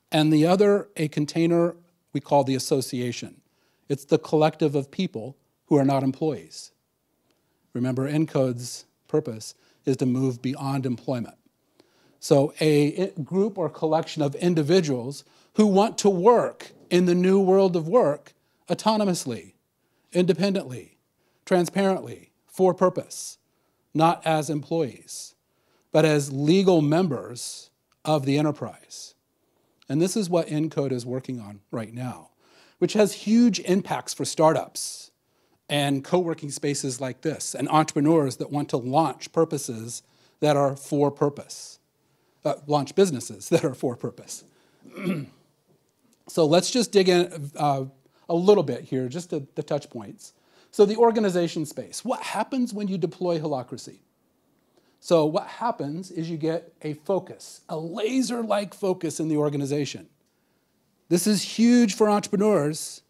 And the other, a container we call the association. It's the collective of people who are not employees. Remember, Encode's purpose is to move beyond employment. So a group or collection of individuals who want to work in the new world of work autonomously, independently, transparently, for purpose, not as employees, but as legal members of the enterprise. And this is what Encode is working on right now, which has huge impacts for startups and co-working spaces like this, and entrepreneurs that want to launch purposes that are for purpose, launch businesses that are for purpose. So let's just dig in a little bit here, just the touch points. So the organization space. What happens when you deploy holacracy? So what happens is you get a focus, a laser-like focus in the organization. This is huge for entrepreneurs,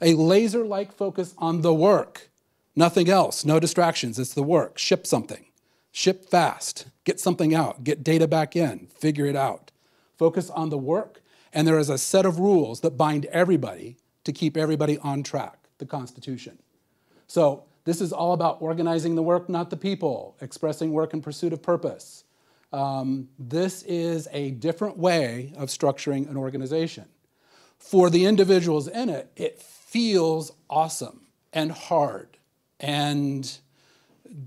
a laser-like focus on the work, nothing else, no distractions, it's the work. Ship something, ship fast, get something out, get data back in, figure it out. Focus on the work, and there is a set of rules that bind everybody to keep everybody on track, the Constitution. So this is all about organizing the work, not the people, expressing work in pursuit of purpose. This is a different way of structuring an organization. For the individuals in it, it feels awesome and hard and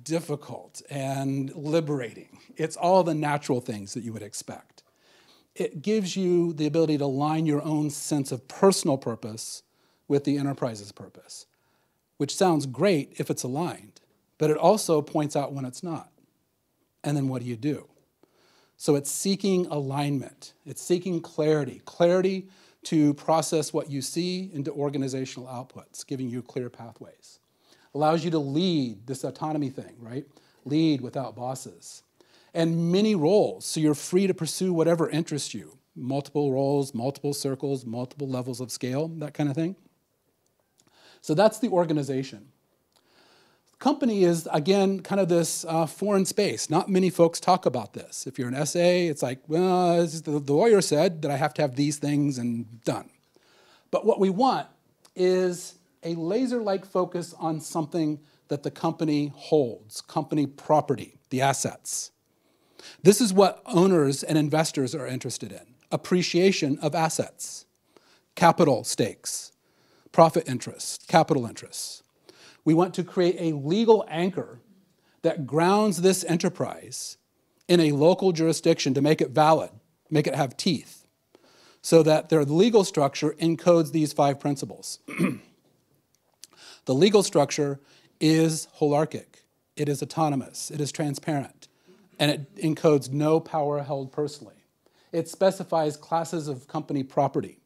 difficult and liberating. It's all the natural things that you would expect. It gives you the ability to align your own sense of personal purpose with the enterprise's purpose, which sounds great if it's aligned, but it also points out when it's not. And then what do you do? So it's seeking alignment. It's seeking clarity. Clarity to process what you see into organizational outputs, giving you clear pathways. Allows you to lead this autonomy thing, right? Lead without bosses. And many roles, so you're free to pursue whatever interests you. Multiple roles, multiple circles, multiple levels of scale, that kind of thing. So that's the organization. Company is, again, kind of this foreign space. Not many folks talk about this. If you're an SA, it's like, well, the lawyer said that I have to have these things and done. But what we want is a laser-like focus on something that the company holds, company property, the assets. This is what owners and investors are interested in, appreciation of assets, capital stakes, profit interests, capital interests. We want to create a legal anchor that grounds this enterprise in a local jurisdiction to make it valid, make it have teeth, so that their legal structure encodes these 5 principles. The legal structure is holarchic, it is autonomous, it is transparent, and it encodes no power held personally. It specifies classes of company property.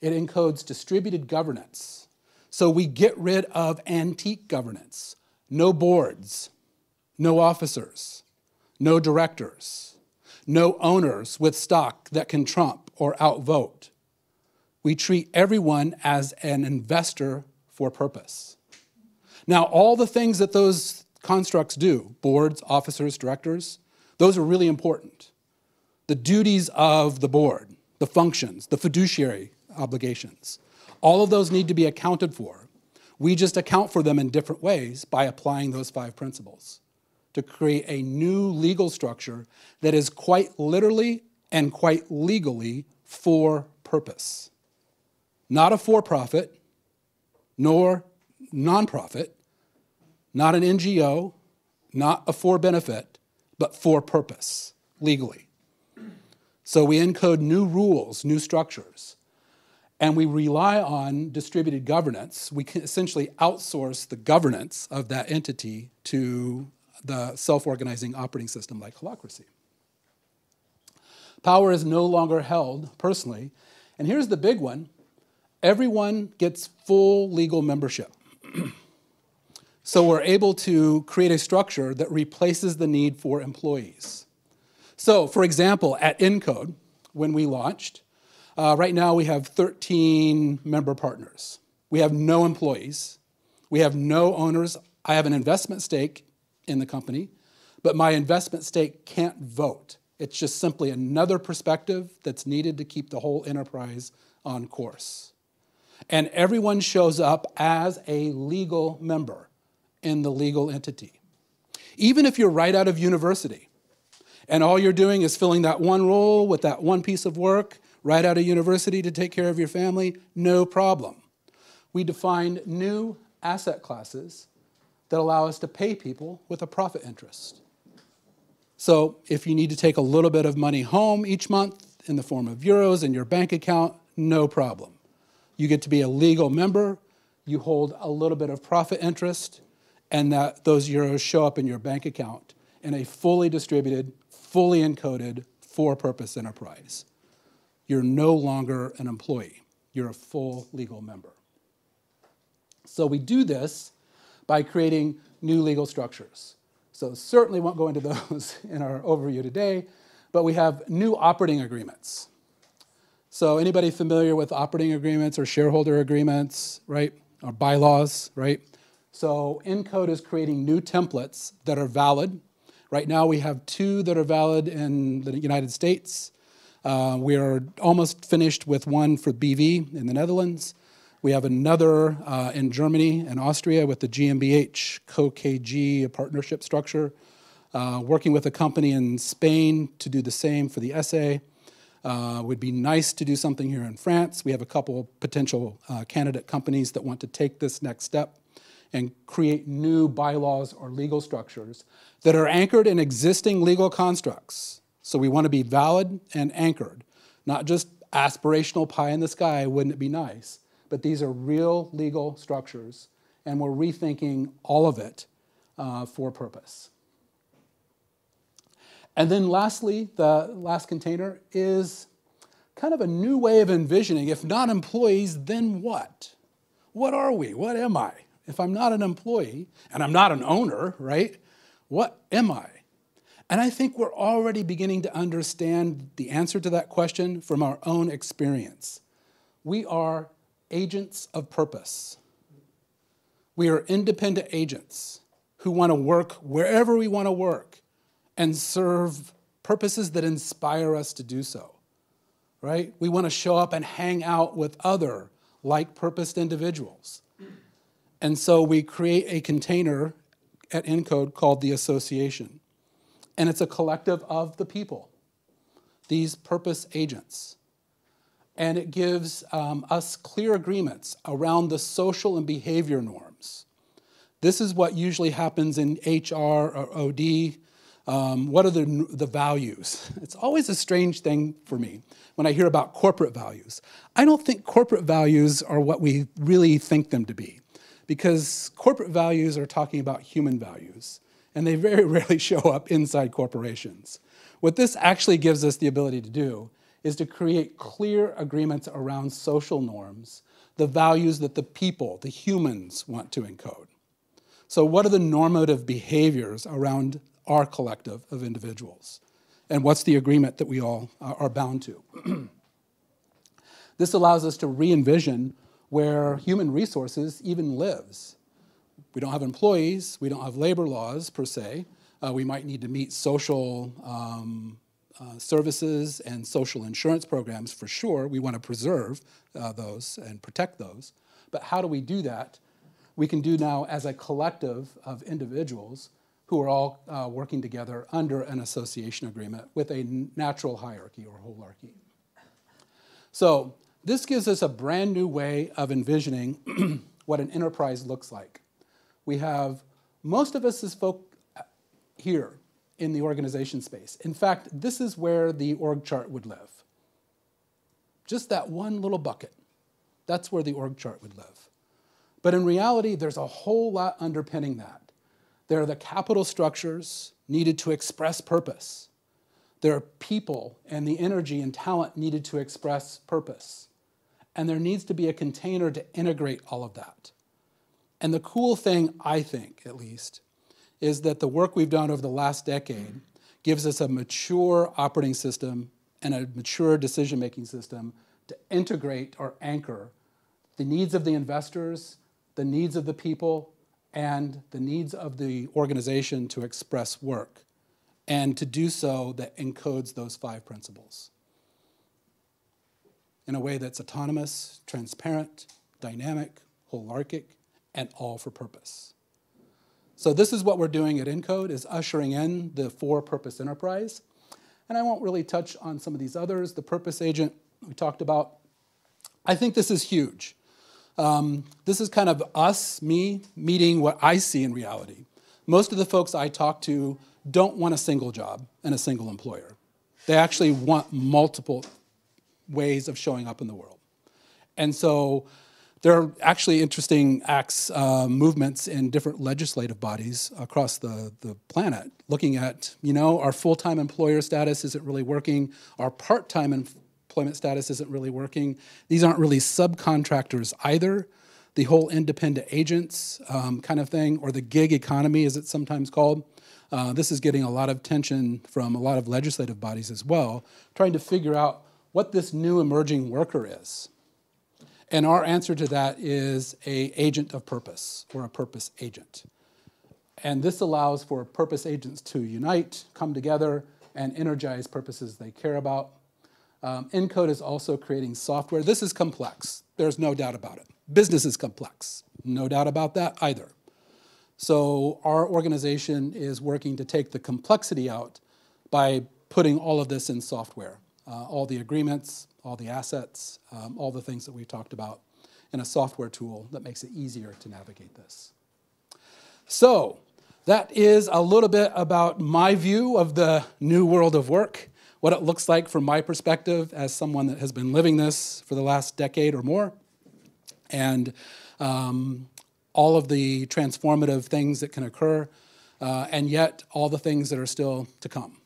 It encodes distributed governance. So we get rid of antique governance. No boards, no officers, no directors, no owners with stock that can trump or outvote. We treat everyone as an investor for purpose. Now, all the things that those constructs do, boards, officers, directors, those are really important. The duties of the board, the functions, the fiduciary obligations, all of those need to be accounted for. We just account for them in different ways by applying those 5 principles to create a new legal structure that is quite literally and quite legally for purpose. Not a for-profit, nor nonprofit, not an NGO, not a for-benefit, but for purpose, legally. So we encode new rules, new structures, and we rely on distributed governance. We can essentially outsource the governance of that entity to the self-organizing operating system like holacracy. Power is no longer held personally, and here's the big one. Everyone gets full legal membership. So we're able to create a structure that replaces the need for employees. So, for example, at Encode, when we launched, right now we have 13 member partners. We have no employees. We have no owners. I have an investment stake in the company, but my investment stake can't vote. It's just simply another perspective that's needed to keep the whole enterprise on course. And everyone shows up as a legal member in the legal entity. Even if you're right out of university and all you're doing is filling that one role with that one piece of work right out of university to take care of your family, no problem. We define new asset classes that allow us to pay people with a profit interest. So if you need to take a little bit of money home each month in the form of euros in your bank account, no problem. You get to be a legal member, you hold a little bit of profit interest, and those euros show up in your bank account in a fully distributed, fully encoded, for-purpose enterprise. You're no longer an employee. You're a full legal member. So we do this by creating new legal structures. So certainly won't go into those in our overview today, but we have new operating agreements. So anybody familiar with operating agreements or shareholder agreements, right? Or bylaws, right? So Encode is creating new templates that are valid. Right now we have 2 that are valid in the United States. We are almost finished with one for BV in the Netherlands. We have another in Germany and Austria with the GmbH Co-KG partnership structure. Working with a company in Spain to do the same for the SA. Would be nice to do something here in France. We have a couple potential candidate companies that want to take this next step and create new bylaws or legal structures that are anchored in existing legal constructs. So we want to be valid and anchored, not just aspirational pie in the sky, wouldn't it be nice? But these are real legal structures, and we're rethinking all of it for purpose. And then lastly, the last container is kind of a new way of envisioning, if not employees, then what? What are we? What am I? If I'm not an employee, and I'm not an owner, right? What am I? And I think we're already beginning to understand the answer to that question from our own experience. We are agents of purpose. We are independent agents who want to work wherever we want to work and serve purposes that inspire us to do so, right? We want to show up and hang out with other like-purposed individuals. And so we create a container at Encode called the association. And it's a collective of the people, these purpose agents. And it gives us clear agreements around the social and behavior norms. This is what usually happens in HR or OD. What are the values? It's always a strange thing for me when I hear about corporate values. I don't think corporate values are what we really think them to be, because corporate values are talking about human values, and they very rarely show up inside corporations. What this actually gives us the ability to do is to create clear agreements around social norms, the values that the people, the humans, want to encode. So what are the normative behaviors around our collective of individuals? And what's the agreement that we all are bound to? This allows us to re-envision where human resources even lives. We don't have employees, we don't have labor laws per se. We might need to meet social services and social insurance programs for sure. We want to preserve those and protect those. But how do we do that? We can do now as a collective of individuals who are all working together under an association agreement with a natural hierarchy or holarchy. So this gives us a brand new way of envisioning what an enterprise looks like. We have, most of us as folk here in the organization space. In fact, this is where the org chart would live. Just that one little bucket. That's where the org chart would live. But in reality, there's a whole lot underpinning that. There are the capital structures needed to express purpose. There are people and the energy and talent needed to express purpose. And there needs to be a container to integrate all of that. And the cool thing, I think at least, is that the work we've done over the last decade gives us a mature operating system and a mature decision-making system to integrate or anchor the needs of the investors, the needs of the people, and the needs of the organization to express work, and to do so that encodes those 5 principles in a way that's autonomous, transparent, dynamic, holarchic, and all for purpose. So this is what we're doing at ENCODE, is ushering in the for-purpose enterprise. And I won't really touch on some of these others. The purpose agent we talked about. I think this is huge. This is kind of me, meeting what I see in reality. Most of the folks I talk to don't want a single job and a single employer. They actually want multiple ways of showing up in the world. And so there are actually interesting movements in different legislative bodies across the planet, looking at, our full-time employer status isn't really working, our part-time employment status isn't really working. These aren't really subcontractors either. The whole independent agents kind of thing, or the gig economy as it's sometimes called. This is getting a lot of attention from a lot of legislative bodies as well, trying to figure out what this new emerging worker is. And our answer to that is an agent of purpose, or a purpose agent. And this allows for purpose agents to unite, come together, and energize purposes they care about. ENCODE is also creating software. This is complex. There's no doubt about it. Business is complex. No doubt about that either. So our organization is working to take the complexity out by putting all of this in software. All the agreements, all the assets, all the things that we talked about in a software tool that makes it easier to navigate this. So that is a little bit about my view of the new world of work, what it looks like from my perspective as someone that has been living this for the last decade or more, and all of the transformative things that can occur, and yet all the things that are still to come.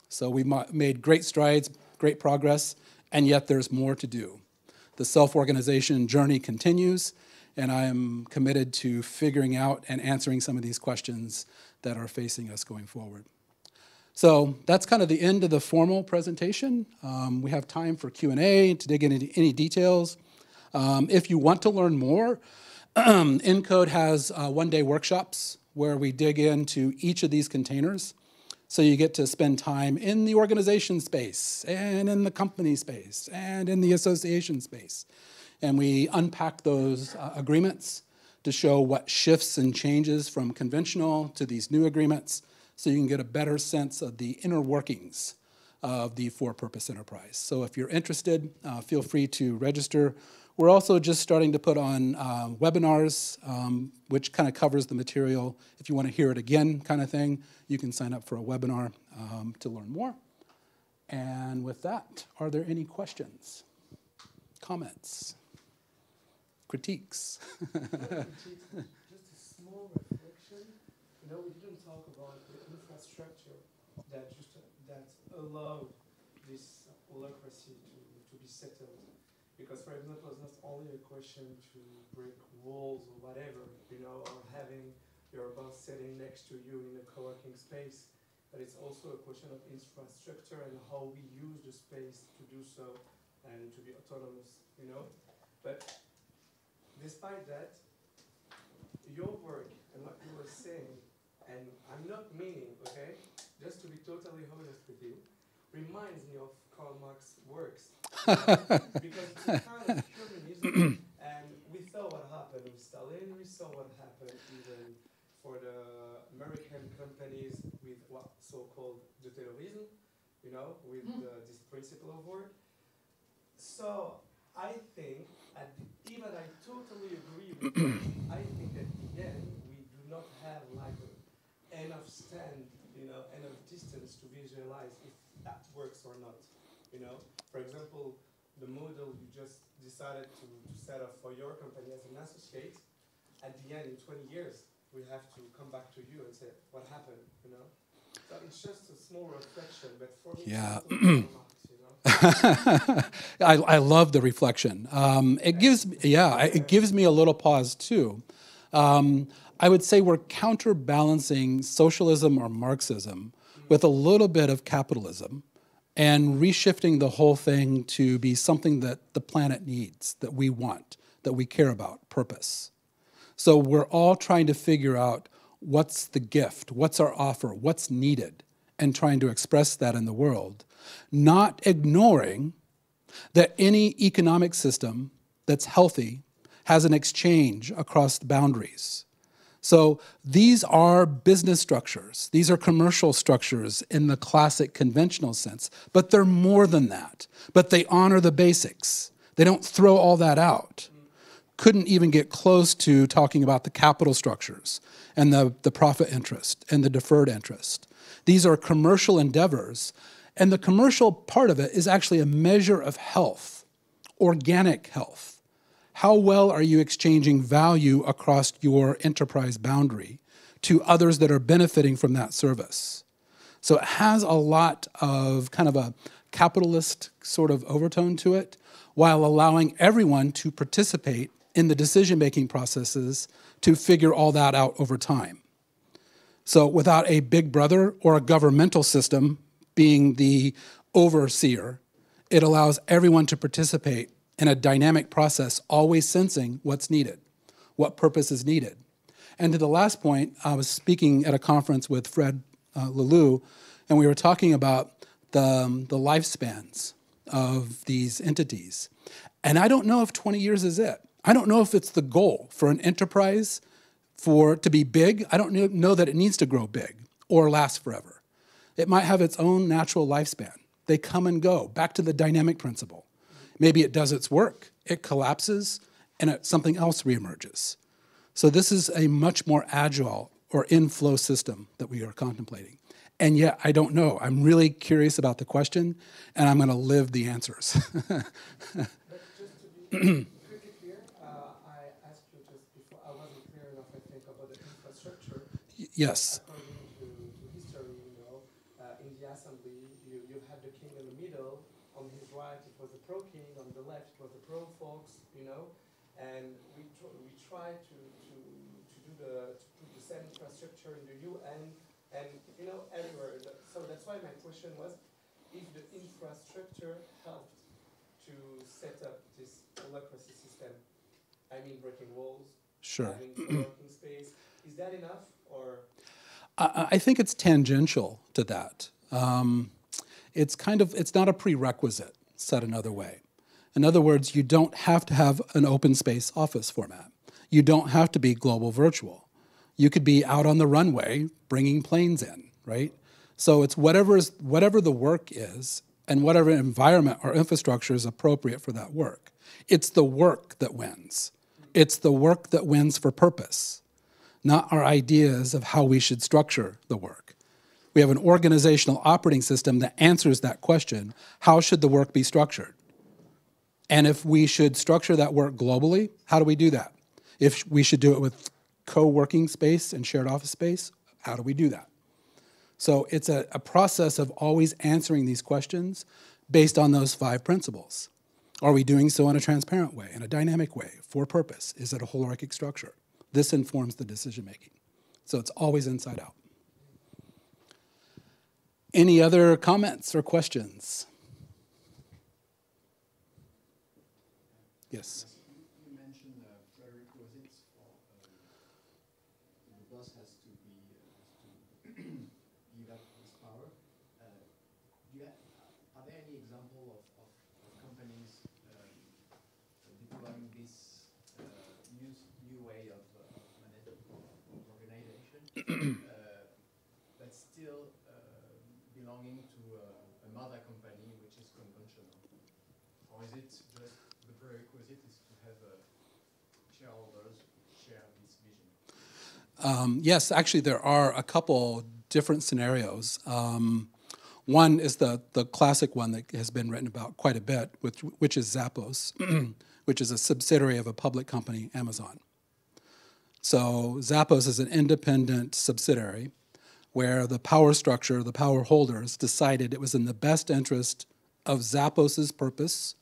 So we made great strides, great progress, and yet there's more to do. The self-organization journey continues, and I am committed to figuring out and answering some of these questions that are facing us going forward. So that's kind of the end of the formal presentation. We have time for Q&A to dig into any details. If you want to learn more, ENCODE has one-day workshops where we dig into each of these containers. So you get to spend time in the organization space, and in the company space, and in the association space. And we unpack those agreements to show what shifts and changes from conventional to these new agreements, so you can get a better sense of the inner workings of the for-purpose enterprise. So if you're interested, feel free to register. We're also just starting to put on webinars, which kind of covers the material. If you want to hear it again kind of thing, you can sign up for a webinar to learn more. And with that, are there any questions, comments, critiques? Just a small reflection. We didn't talk about the infrastructure that allowed this holacracy to be settled. Because, for example, it's not only a question to break walls or whatever, or having your boss sitting next to you in a co-working space, but it's also a question of infrastructure and how we use the space to do so and to be autonomous, But despite that, your work and what you were saying, and I'm not meaning, okay, just to be totally honest with you, reminds me of Karl Marx's works. Because it's a kind of humanism, and we saw what happened with Stalin, we saw what happened even for the American companies with what so-called the terrorism, with this principle of work. So I think, even I totally agree with you, I think at the end we do not have enough enough distance to visualize if that works or not. For example, the model you just decided to set up for your company as an associate, at the end, in 20 years, we have to come back to you and say, what happened, So it's just a small reflection, but for me, Yeah. it's I love the reflection. It gives me a little pause too. I would say we're counterbalancing socialism or Marxism with a little bit of capitalism, and reshifting the whole thing to be something that the planet needs, that we want, that we care about, purpose. So we're all trying to figure out what's the gift, what's our offer, what's needed, and trying to express that in the world, not ignoring that any economic system that's healthy has an exchange across the boundaries. So these are business structures. These are commercial structures in the classic conventional sense, but they're more than that. But they honor the basics. They don't throw all that out. Couldn't even get close to talking about the capital structures and the profit interest and the deferred interest. These are commercial endeavors, and the commercial part of it is actually a measure of health, organic health. How well are you exchanging value across your enterprise boundary to others that are benefiting from that service? So it has a lot of kind of a capitalist sort of overtone to it, while allowing everyone to participate in the decision-making processes to figure all that out over time. So without a big brother or a governmental system being the overseer, it allows everyone to participate in a dynamic process, always sensing what's needed, what purpose is needed. And to the last point, I was speaking at a conference with Fred Lelou, and we were talking about the lifespans of these entities. And I don't know if 20 years is it. I don't know if it's the goal for an enterprise to be big. I don't know that it needs to grow big or last forever. It might have its own natural lifespan. They come and go, back to the dynamic principle. Maybe it does its work, it collapses, and something else reemerges. So this is a much more agile or in-flow system that we are contemplating. And yet, I don't know. I'm really curious about the question, and I'm going to live the answers. But just to be pretty clear, I asked you just before, I wasn't clear enough, I think, about the infrastructure. Yes. According to history, in the assembly, you had the king in the middle. On his right, it was the pro-king. On the left, it was the pro-folks, And we try to put the same infrastructure in the UN and, everywhere. So that's why my question was, if the infrastructure helped to set up this democracy system, I mean breaking walls, Sure. having working space, is that enough or? I think it's tangential to that. It's not a prerequisite, said another way. In other words, you don't have to have an open space office format. You don't have to be global virtual. You could be out on the runway bringing planes in, right? So it's whatever the work is and whatever environment or infrastructure is appropriate for that work. It's the work that wins. It's the work that wins for purpose, not our ideas of how we should structure the work. We have an organizational operating system that answers that question: how should the work be structured? And if we should structure that work globally, how do we do that? If we should do it with co-working space and shared office space, how do we do that? So it's a process of always answering these questions based on those 5 principles. Are we doing so in a transparent way, in a dynamic way, for purpose? Is it a holistic structure? This informs the decision-making. So it's always inside out. Any other comments or questions? Yes. You mentioned prerequisites for the boss has to give up his power. Are there any example of companies deploying this new way of organization, but still belonging to a mother company which is conventional? Or is it just the prerequisite is to have shareholders share this vision? Yes, actually there are a couple different scenarios. One is the classic one that has been written about quite a bit, which is Zappos, which is a subsidiary of a public company, Amazon. So Zappos is an independent subsidiary where the power structure, the power holders, decided it was in the best interest of Zappos's purpose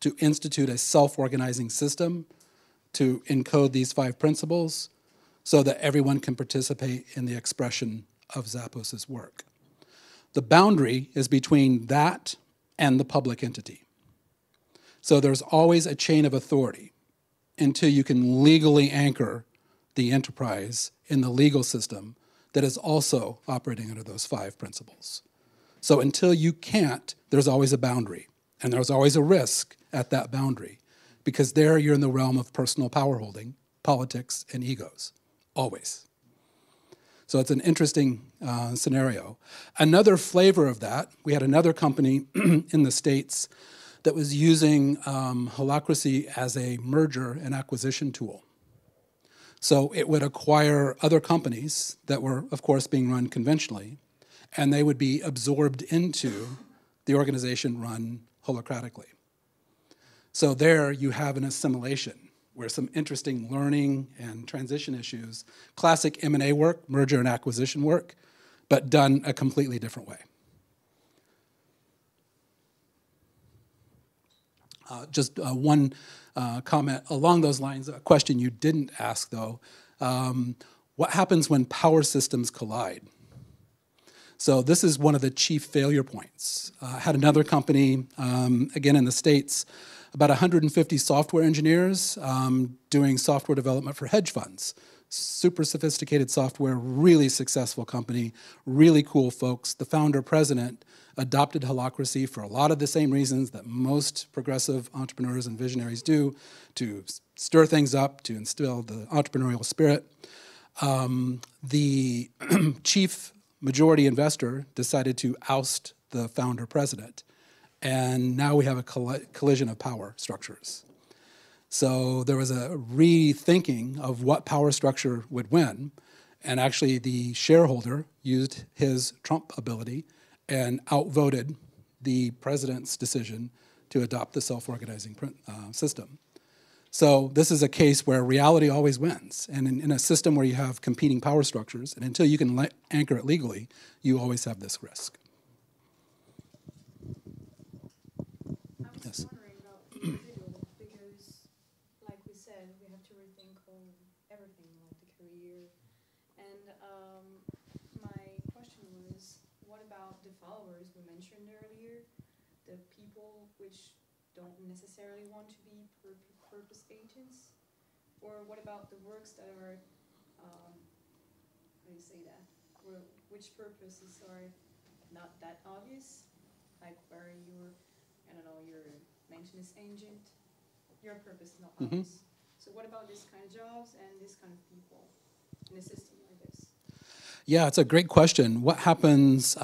to institute a self-organizing system to encode these 5 principles so that everyone can participate in the expression of Zappos's work. The boundary is between that and the public entity. So there's always a chain of authority until you can legally anchor the enterprise in the legal system that is also operating under those 5 principles. So until you can't, there's always a boundary, and there's always a risk at that boundary because there you're in the realm of personal power holding, politics, and egos, always. So it's an interesting scenario. Another flavor of that, we had another company in the States that was using holacracy as a merger and acquisition tool. So it would acquire other companies that were, of course, being run conventionally, and they would be absorbed into the organization run holacratically. So there you have an assimilation where some interesting learning and transition issues, classic M&A work, merger and acquisition work, but done a completely different way. Just one comment along those lines, a question you didn't ask though. What happens when power systems collide? So this is one of the chief failure points. Had another company, again in the States, about 150 software engineers doing software development for hedge funds. Super sophisticated software, really successful company, really cool folks. The founder president adopted holacracy for a lot of the same reasons that most progressive entrepreneurs and visionaries do, to stir things up, to instill the entrepreneurial spirit. The chief majority investor decided to oust the founder president. And now we have a collision of power structures. So there was a rethinking of what power structure would win, and actually the shareholder used his Trump ability and outvoted the president's decision to adopt the self-organizing system. So this is a case where reality always wins. And in a system where you have competing power structures, and until you can anchor it legally, you always have this risk. I was wondering about the individual, because, like we said, we have to rethink everything, like the career. And my question was, what about the followers we mentioned earlier, the people which don't necessarily want to be purpose agents? Or what about the works that are, how do you say that, which purposes are not that obvious, like where you're, I don't know, you're a maintenance agent, your purpose is not obvious. So what about this kind of jobs and this kind of people in a system like this? Yeah, it's a great question. What happens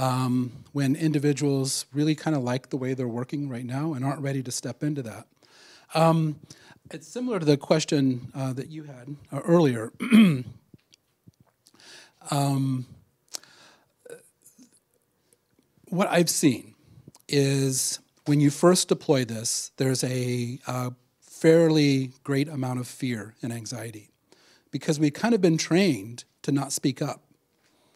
when individuals really kind of like the way they're working right now and aren't ready to step into that? It's similar to the question that you had earlier. What I've seen is when you first deploy this, there's a fairly great amount of fear and anxiety because we've kind of been trained to not speak up.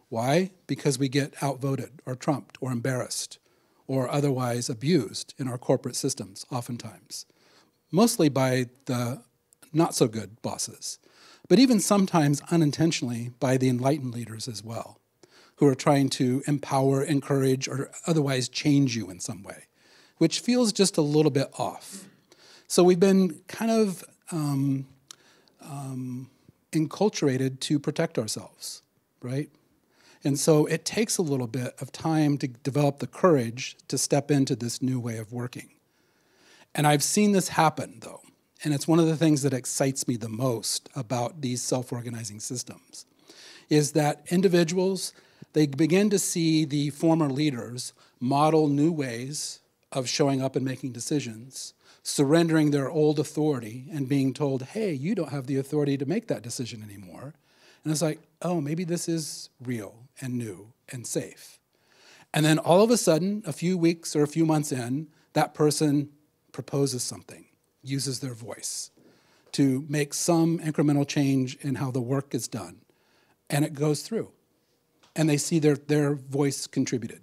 Why? Because we get outvoted or trumped or embarrassed or otherwise abused in our corporate systems oftentimes, mostly by the not-so-good bosses, but even sometimes unintentionally by the enlightened leaders as well, who are trying to empower, encourage, or otherwise change you in some way, which feels just a little bit off. So we've been kind of enculturated to protect ourselves, right? And so it takes a little bit of time to develop the courage to step into this new way of working. And I've seen this happen, though, and it's one of the things that excites me the most about these self-organizing systems, is that individuals, they begin to see the former leaders model new ways of showing up and making decisions, surrendering their old authority and being told, hey, you don't have the authority to make that decision anymore. And it's like, oh, maybe this is real and new and safe. And then all of a sudden, a few weeks or a few months in, that person proposes something, uses their voice to make some incremental change in how the work is done. And it goes through. And they see their voice contributed.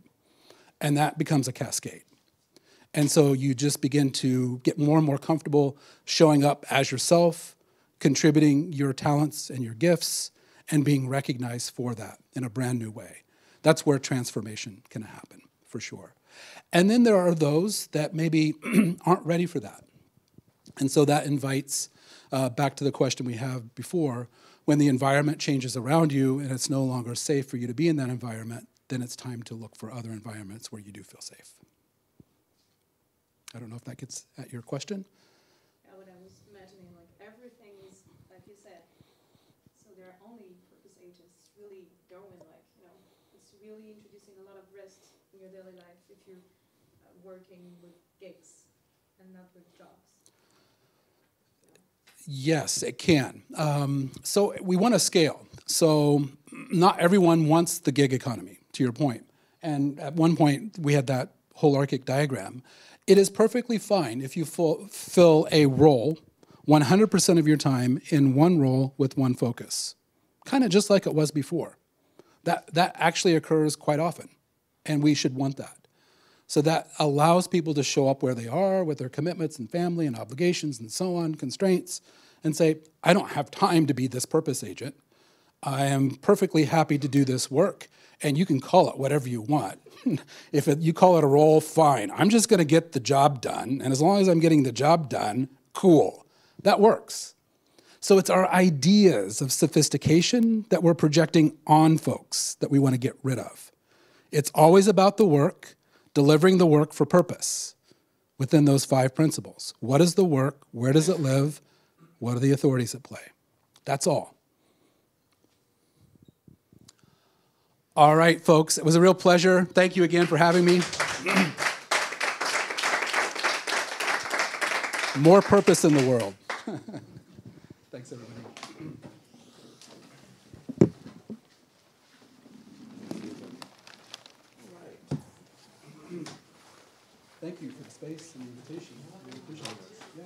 And that becomes a cascade. And so you just begin to get more and more comfortable showing up as yourself, contributing your talents and your gifts, and being recognized for that in a brand new way. That's where transformation can happen, for sure. And then there are those that maybe aren't ready for that. And so that invites, back to the question we have before, when the environment changes around you and it's no longer safe for you to be in that environment, then it's time to look for other environments where you do feel safe. I don't know if that gets at your question. Yeah, what I was really introducing a lot of rest in your daily life if you're working with gigs and not with jobs. Yes, it can. So we want to scale. So not everyone wants the gig economy, to your point. And at one point, we had that holarchic diagram. It is perfectly fine if you fill a role 100% of your time in one role with one focus, kind of just like it was before. That actually occurs quite often, and we should want that. So that allows people to show up where they are with their commitments and family and obligations and so on, constraints, and say, I don't have time to be this purpose agent. I am perfectly happy to do this work, and you can call it whatever you want. If you call it a role, fine. I'm just going to get the job done, and as long as I'm getting the job done, cool. That works. So it's our ideas of sophistication that we're projecting on folks that we want to get rid of. It's always about the work, delivering the work for purpose within those 5 principles. What is the work? Where does it live? What are the authorities at play? That's all. All right, folks, it was a real pleasure. Thank you again for having me. More purpose in the world. Thanks, everybody. Thank you for the space and the invitation. I really appreciate it. Yeah.